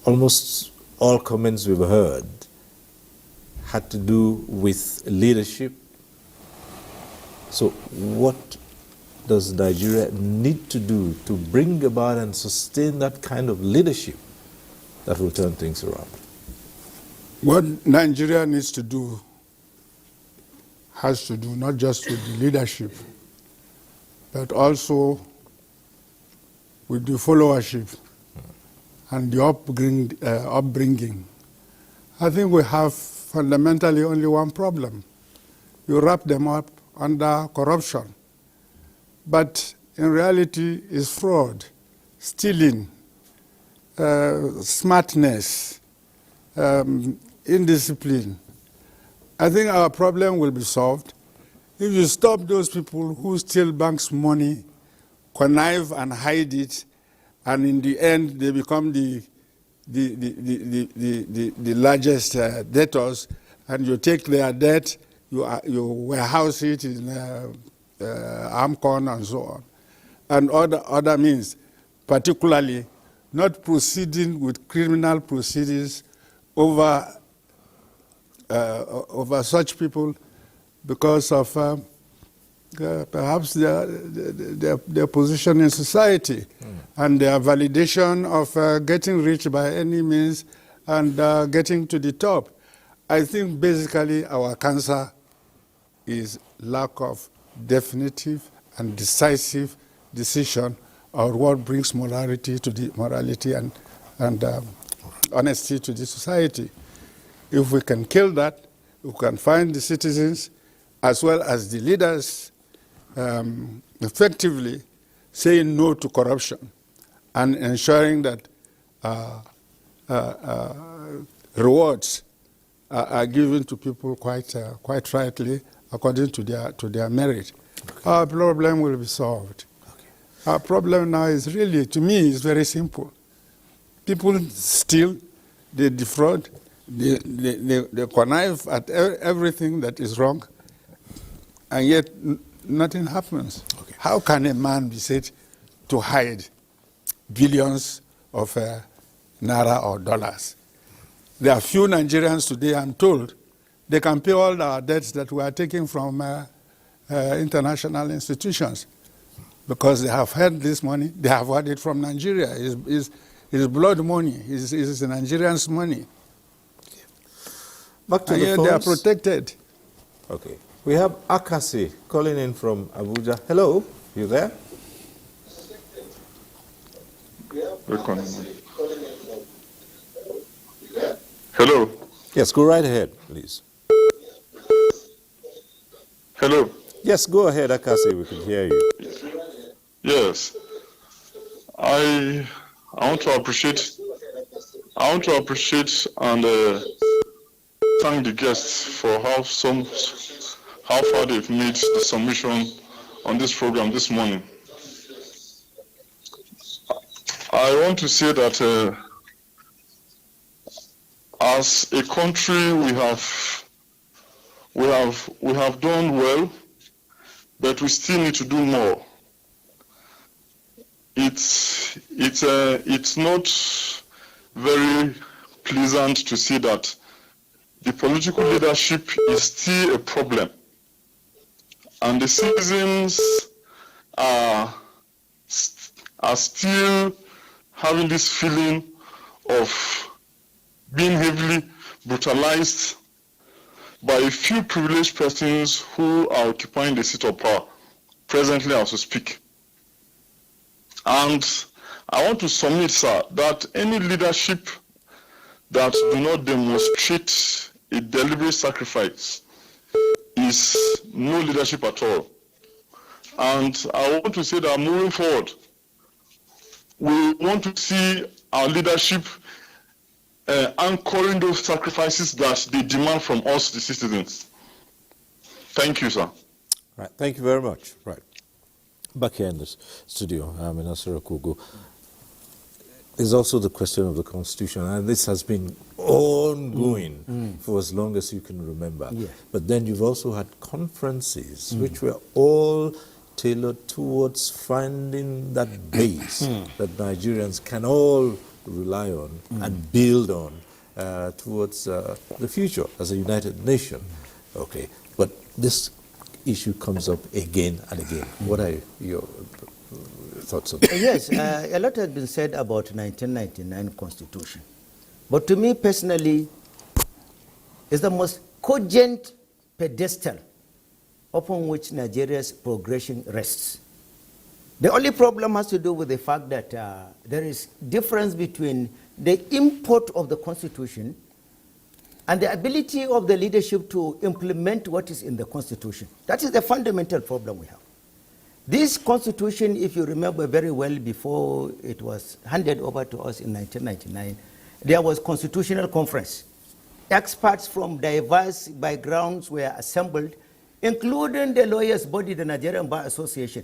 [SPEAKER 1] Almost all comments we've heard had to do with leadership. So what does Nigeria need to do to bring about and sustain that kind of leadership that will turn things around?
[SPEAKER 8] What Nigeria needs to do has to do not just with the leadership, but also with the followership and the upbringing. I think we have fundamentally only one problem. You wrap them up under corruption, but in reality it's fraud, stealing, smartness, indiscipline. I think our problem will be solved if you stop those people who steal banks' money, connive and hide it, and in the end they become the largest debtors, and you take their debt, you warehouse it in Amcon and so on, and other means, particularly not proceeding with criminal proceedings over such people because of perhaps their position in society and their validation of getting rich by any means and getting to the top. I think basically our cancer is lack of definitive and decisive decision on what brings morality and honesty to the society. If we can kill that, we can find the citizens as well as the leaders effectively saying no to corruption and ensuring that rewards are given to people quite rightly according to their merit. Okay. Our problem will be solved. Okay. Our problem now is really, to me, is very simple. People steal, they defraud, they connive at everything that is wrong, and yet nothing happens. Okay. How can a man be said to hide billions of naira or dollars? There are few Nigerians today, I'm told, they can pay all our debts that we are taking from international institutions because they have had this money, they have had it from Nigeria. It's blood money, it's Nigerians' money.
[SPEAKER 1] Back to
[SPEAKER 8] and
[SPEAKER 1] the
[SPEAKER 8] yet
[SPEAKER 1] phones.
[SPEAKER 8] They are protected.
[SPEAKER 1] Okay. We have Akasi calling in from Abuja. Hello, you there?
[SPEAKER 12] Hello.
[SPEAKER 1] Yes, go right ahead, please.
[SPEAKER 12] Hello.
[SPEAKER 1] Yes, go ahead, Akasi. We can hear you.
[SPEAKER 12] Yes. I want to appreciate and thank the guests for how far they've made the submission on this program this morning. I want to say that as a country we have done well, but we still need to do more. It's not very pleasant to see that the political leadership is still a problem, and the citizens are still having this feeling of being heavily brutalized by a few privileged persons who are occupying the seat of power presently as we speak. And I want to submit, sir, that any leadership that do not demonstrate a deliberate sacrifice is no leadership at all. And I want to say that moving forward, we want to see our leadership anchoring those sacrifices that they demand from us, the citizens. Thank you, sir.
[SPEAKER 1] Right, thank you very much. Right. Back here in the studio, I'm in Asarakugu. There's also the question of the Constitution, and this has been ongoing for as long as you can remember. Yeah. But then you've also had conferences which were all tailored towards finding that base that Nigerians can all rely on and build on towards the future as a united nation. Okay, but this issue comes up again and again. What are your thoughts on that?
[SPEAKER 5] Yes, a lot has been said about 1999 Constitution. But to me personally, it's the most cogent pedestal upon which Nigeria's progression rests. The only problem has to do with the fact that there is difference between the import of the Constitution and the ability of the leadership to implement what is in the Constitution. That is the fundamental problem we have. This Constitution, if you remember very well, before it was handed over to us in 1999, there was Constitutional Conference. Experts from diverse backgrounds were assembled, including the lawyers' body, the Nigerian Bar Association,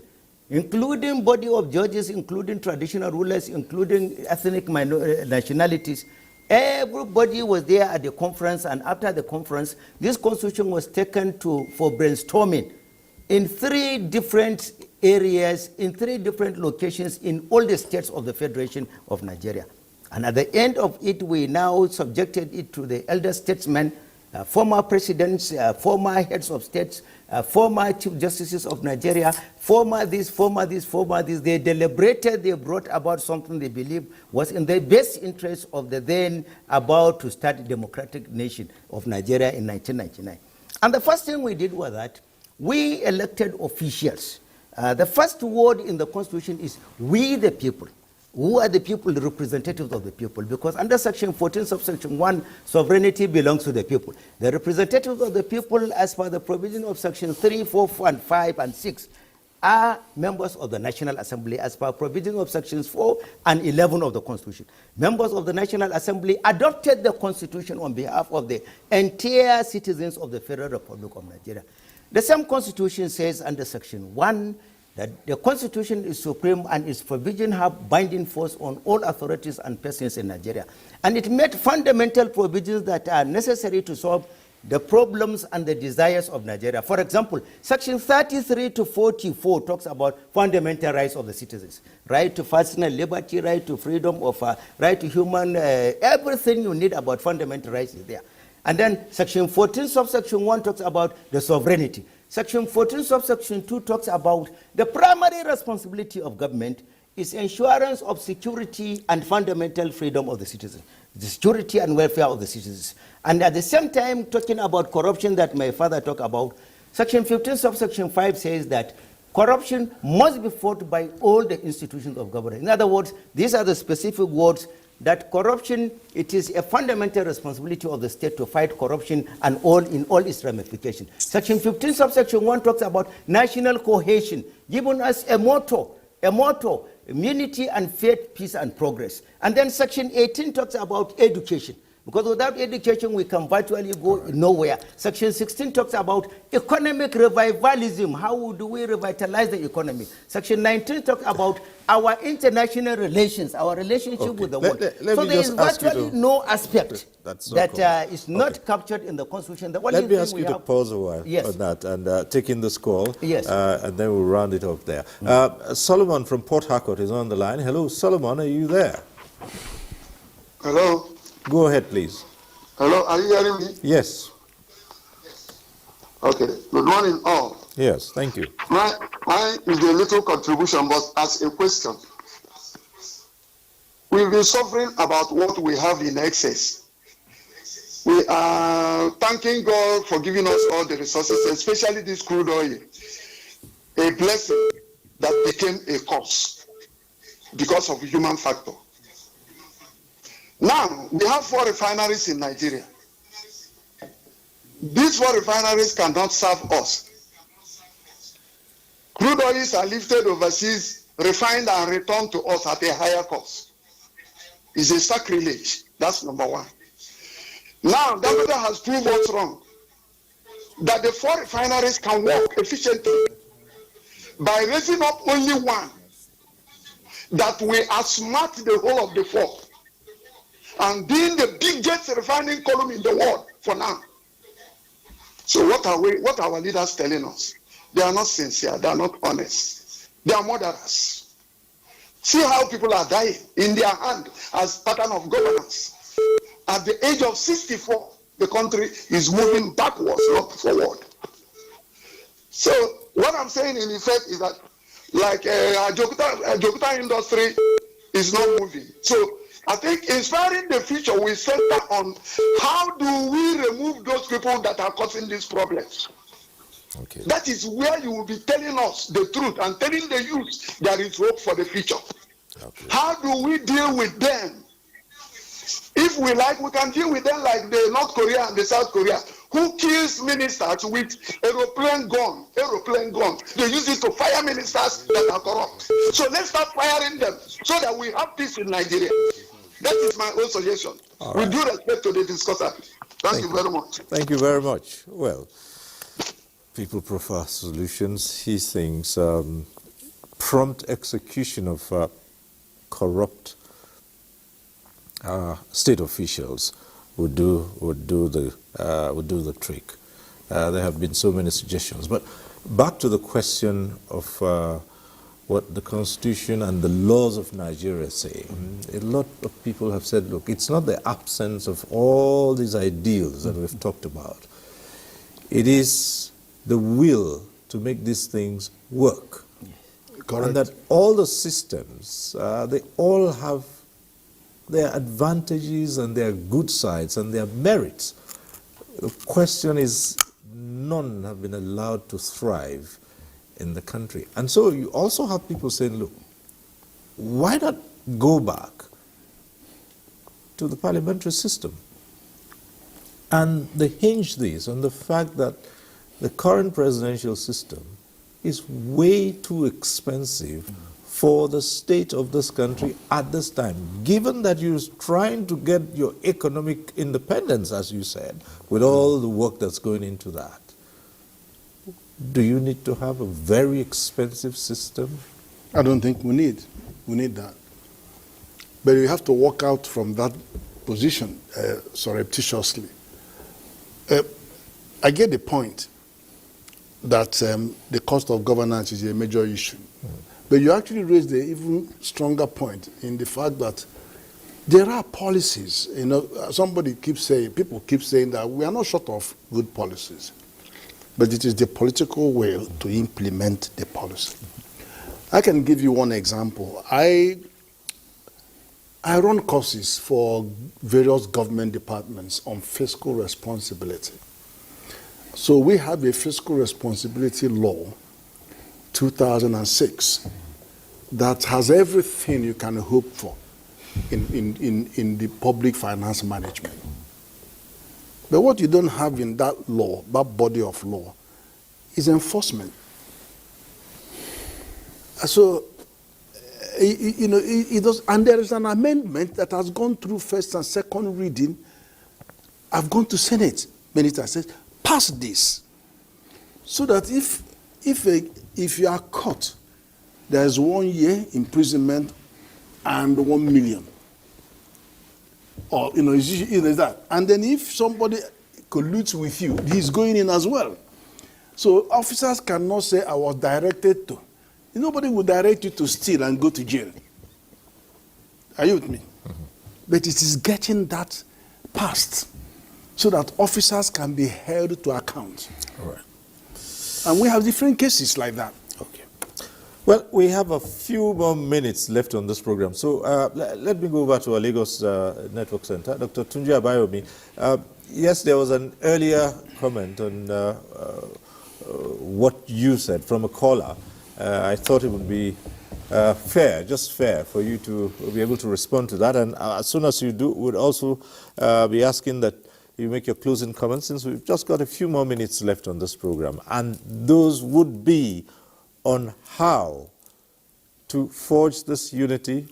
[SPEAKER 5] including body of judges, including traditional rulers, including ethnic nationalities. Everybody was there at the conference, and after the conference, this constitution was taken for brainstorming in 3 different areas, in 3 different locations in all the states of the Federation of Nigeria. And at the end of it, we now subjected it to the elder statesmen, former presidents, former heads of states, former chief justices of Nigeria, former this, former this, former this. They deliberated, they brought about something they believed was in the best interest of the then about to start democratic nation of Nigeria in 1999. And the first thing we did was that we elected officials. The first word in the Constitution is we the people. Who are the people, the representatives of the people? Because under Section 14, subsection 1, sovereignty belongs to the people. The representatives of the people, as per the provision of Section 3, 4, 5, and 6, are members of the National Assembly as per provision of Sections 4 and 11 of the Constitution. Members of the National Assembly adopted the Constitution on behalf of the entire citizens of the Federal Republic of Nigeria. The same Constitution says under Section 1 that the Constitution is supreme and its provision have binding force on all authorities and persons in Nigeria. And it made fundamental provisions that are necessary to solve the problems and the desires of Nigeria. For example, Section 33 to 44 talks about fundamental rights of the citizens. Right to personal liberty, right to freedom of, right to human, everything you need about fundamental rights is there. And then Section 14, subsection 1 talks about the sovereignty. Section 14, subsection 2 talks about the primary responsibility of government is assurance of security and fundamental freedom of the citizens, the security and welfare of the citizens. And at the same time, talking about corruption that my father talked about, Section 15, subsection 5 says that corruption must be fought by all the institutions of government. In other words, these are the specific words that corruption, it is a fundamental responsibility of the state to fight corruption and in all its ramifications. Section 15, subsection 1 talks about national cohesion, giving us a motto, immunity and faith, peace and progress. And then Section 18 talks about education. Because without education, we can virtually go nowhere. Section 16 talks about economic revivalism. How do we revitalize the economy? Section 19 talks about our international relations, our relationship with the world. So there is virtually no aspect that is not captured in the Constitution.
[SPEAKER 1] Let me ask you to pause a while on that and take in this call, and then we'll round it off there. Solomon from Port Harcourt is on the line. Hello, Solomon, are you there?
[SPEAKER 13] Hello.
[SPEAKER 1] Go ahead, please.
[SPEAKER 13] Hello, are you hearing me?
[SPEAKER 1] Yes.
[SPEAKER 13] Okay, good morning all.
[SPEAKER 1] Yes, thank you.
[SPEAKER 13] Mine is a little contribution, but as a question. We've been suffering about what we have in excess. We are thanking God for giving us all the resources, especially this crude oil. A blessing that became a curse because of human factor. Now, we have 4 refineries in Nigeria. These 4 refineries cannot serve us. Crude oils are lifted overseas, refined and returned to us at a higher cost. It's a sacrilege. That's number 1. Now, Dangote has proved what's wrong. That the 4 refineries can work efficiently by raising up only one. That we outsmart the whole of the 4. And being the biggest refining column in the world for now. So what are our leaders telling us? They are not sincere, they are not honest. They are murderers. See how people are dying in their hand as pattern of governance. At the age of 64, the country is moving backwards, not forward. So what I'm saying in effect is that like Abuja industry is not moving. So I think inspiring the future will center on how do we remove those people that are causing these problems.
[SPEAKER 1] Okay.
[SPEAKER 13] That is where you will be telling us the truth and telling the youth there is hope for the future. Okay. How do we deal with them? If we like, we can deal with them like the North Korea and the South Korea, who kills ministers with aeroplane gun. They use it to fire ministers that are corrupt. So let's start firing them so that we have peace in Nigeria. That is my own suggestion. With due respect to the discusser. Thank you very much.
[SPEAKER 1] Thank you very much. Well, people prefer solutions. He thinks prompt execution of corrupt state officials would do the trick. There have been so many suggestions, but back to the question of what the Constitution and the laws of Nigeria say. A lot of people have said, look, it's not the absence of all these ideals that we've talked about. It is the will to make these things work. Correct. And that all the systems, they all have their advantages and their good sides and their merits. The question is, none have been allowed to thrive in the country. And so you also have people saying, look, why not go back to the parliamentary system? And they hinge this on the fact that the current presidential system is way too expensive for the state of this country at this time, given that you're trying to get your economic independence, as you said, with all the work that's going into that. Do you need to have a very expensive system?
[SPEAKER 6] I don't think we need that. But you have to walk out from that position surreptitiously. I get the point that the cost of governance is a major issue. But you actually raised the even stronger point in the fact that there are policies. You know, people keep saying that we are not short of good policies, but it is the political will to implement the policy. I can give you one example. I run courses for various government departments on fiscal responsibility. So we have a fiscal responsibility law, 2006, that has everything you can hope for in the public finance management. But what you don't have in that law, that body of law, is enforcement. So, you know, it does, and there is an amendment that has gone through first and second reading. I've gone to Senate many times. Says, pass this, so that if you are caught, there is 1 year imprisonment and 1 million. Or is that. And then if somebody colludes with you, he's going in as well. So officers cannot say, I was directed to. Nobody will direct you to steal and go to jail. Are you with me? Mm-hmm. But it is getting that passed so that officers can be held to account.
[SPEAKER 1] All right.
[SPEAKER 6] And we have different cases like that.
[SPEAKER 1] Okay. Well, we have a few more minutes left on this program. So let me go over to our Lagos Network Center. Dr. Tunji Abayomi, yes, there was an earlier comment on what you said from a caller. I thought it would be just fair for you to be able to respond to that. And as soon as you do, would also be asking that you make your closing comments, since we've just got a few more minutes left on this program. And those would be on how to forge this unity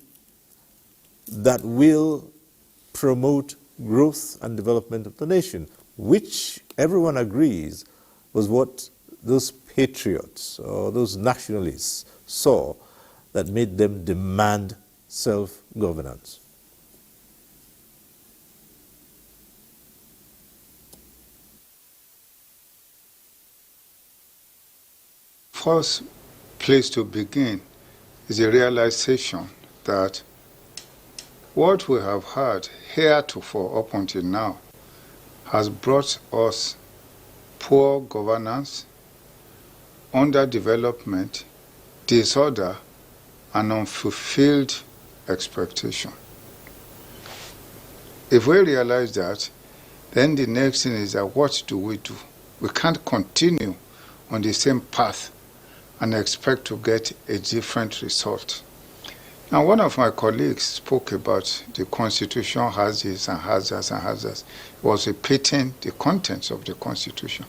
[SPEAKER 1] that will promote growth and development of the nation, which everyone agrees was what those patriots or those nationalists saw that made them demand self-governance.
[SPEAKER 7] First place to begin is a realization that what we have had heretofore up until now has brought us poor governance, underdevelopment, disorder, and unfulfilled expectation. If we realize that, then the next thing is that what do? We can't continue on the same path and expect to get a different result. Now, one of my colleagues spoke about the Constitution has this and has that and has that. He was repeating the contents of the Constitution.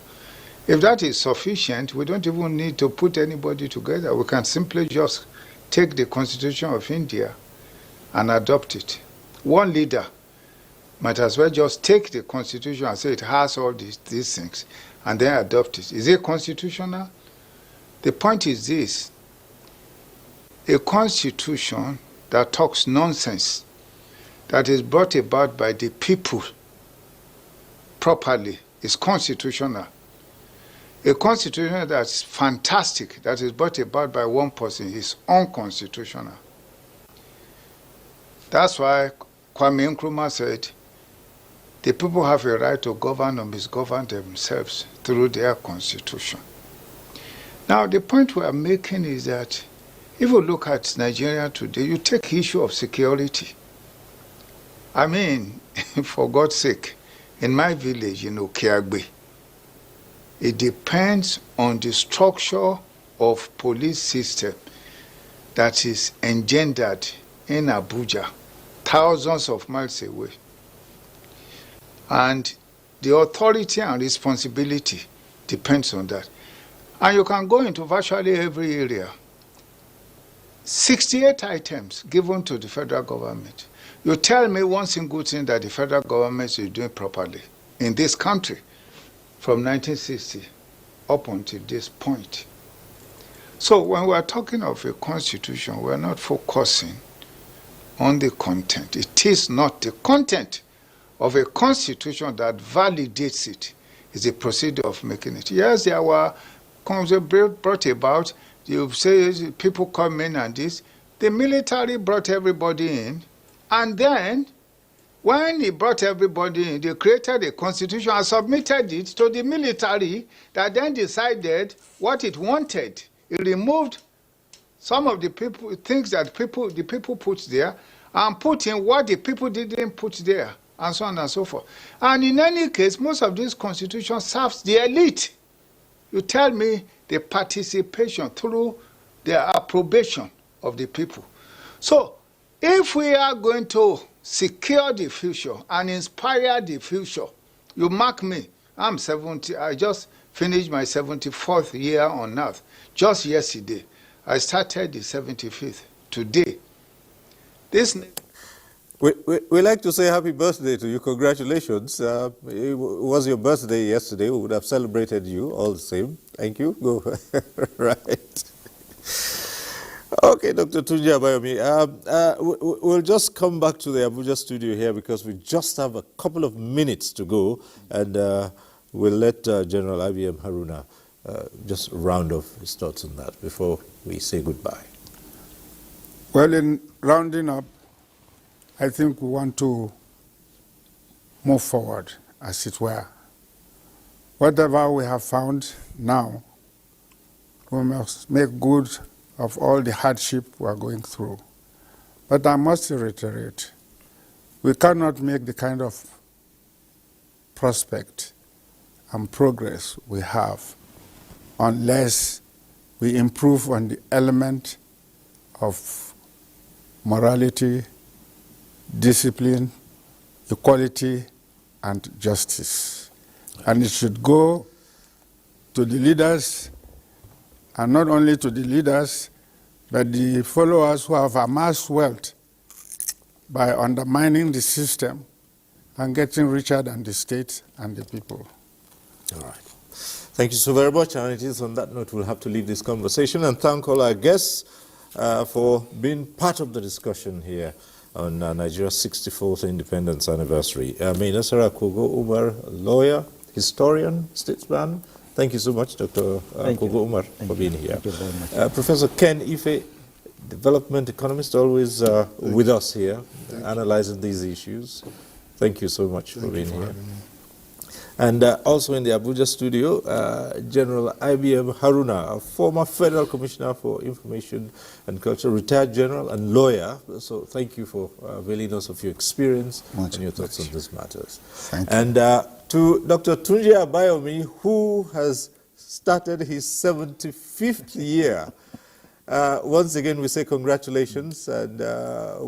[SPEAKER 7] If that is sufficient, we don't even need to put anybody together. We can simply just take the Constitution of India and adopt it. One leader might as well just take the Constitution and say it has all these things and then adopt it. Is it constitutional? The point is this: a constitution that talks nonsense, that is brought about by the people properly, is constitutional. A constitution that's fantastic, that is brought about by one person, is unconstitutional. That's why Kwame Nkrumah said, the people have a right to govern or misgovern themselves through their constitution. Now, the point we are making is that if you look at Nigeria today, you take issue of security. I mean, for God's sake, in my village in Okeagbe, it depends on the structure of police system that is engendered in Abuja, thousands of miles away. And the authority and responsibility depends on that. And you can go into virtually every area. 68 items given to the federal government. You tell me one single thing that the federal government is doing properly in this country from 1960 up until this point. So when we are talking of a constitution, we are not focusing on the content. It is not the content of a constitution that validates it. It's the procedure of making it. Yes, there were brought about, you say people come in and this. The military brought everybody in, and then when he brought everybody in, they created a constitution and submitted it to the military that then decided what it wanted. It removed some of the things that the people put there and put in what the people didn't put there, and so on and so forth. And in any case, most of these constitutions serves the elite. You tell me the participation through the approbation of the people. So if we are going to secure the future and inspire the future, you mark me, I'm 70, I just finished my 74th year on earth. Just yesterday, I started the 75th. Today, this...
[SPEAKER 1] We like to say happy birthday to you. Congratulations. It was your birthday yesterday. We would have celebrated you all the same. Thank you. Go. Right. Okay, Dr. Tunji Abayomi. We'll just come back to the Abuja studio here because we just have a couple of minutes to go, and we'll let General IBM Haruna just round off his thoughts on that before we say goodbye.
[SPEAKER 8] Well, in rounding up, I think we want to move forward, as it were. Whatever we have found now, we must make good of all the hardship we are going through. But I must reiterate, we cannot make the kind of prospect and progress we have unless we improve on the element of morality, discipline, equality, and justice. And it should go to the leaders, and not only to the leaders, but the followers who have amassed wealth by undermining the system and getting richer than the state and the people.
[SPEAKER 1] All right. Thank you so very much. And it is on that note we'll have to leave this conversation and thank all our guests for being part of the discussion here on Nigeria's 64th independence anniversary. Nasara Kogo Umar, lawyer, historian, statesman. Thank you so much, Dr. Kogo Umar, for being here.
[SPEAKER 5] Thank you very much.
[SPEAKER 1] Professor Ken Ife, development economist, always with us here, analyzing these issues. Thank you so much for being here. And also in the Abuja studio, General IBM Haruna, a former Federal Commissioner for Information and Culture, retired general and lawyer. So thank you for availing us of your experience and your thoughts on these matters.
[SPEAKER 8] Thank you.
[SPEAKER 1] And to Dr. Tunji Abayomi, who has started his 75th year. Once again, we say congratulations, and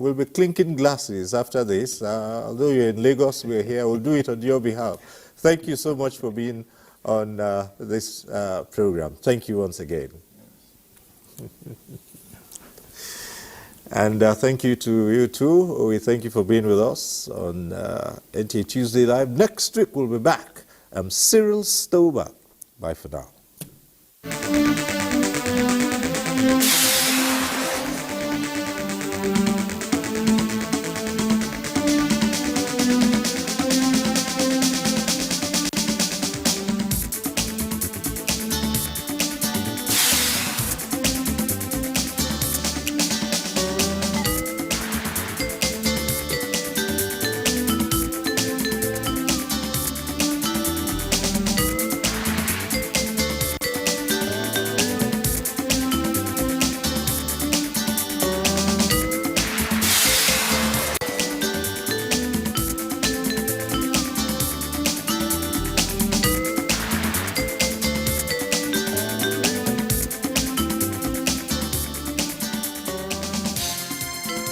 [SPEAKER 1] we'll be clinking glasses after this. Although you're in Lagos, we're here. We'll do it on your behalf. Thank you so much for being on this program. Thank you once again. And thank you to you too. We thank you for being with us on NTA Tuesday Live. Next week we'll be back. I'm Cyril Stober. Bye for now.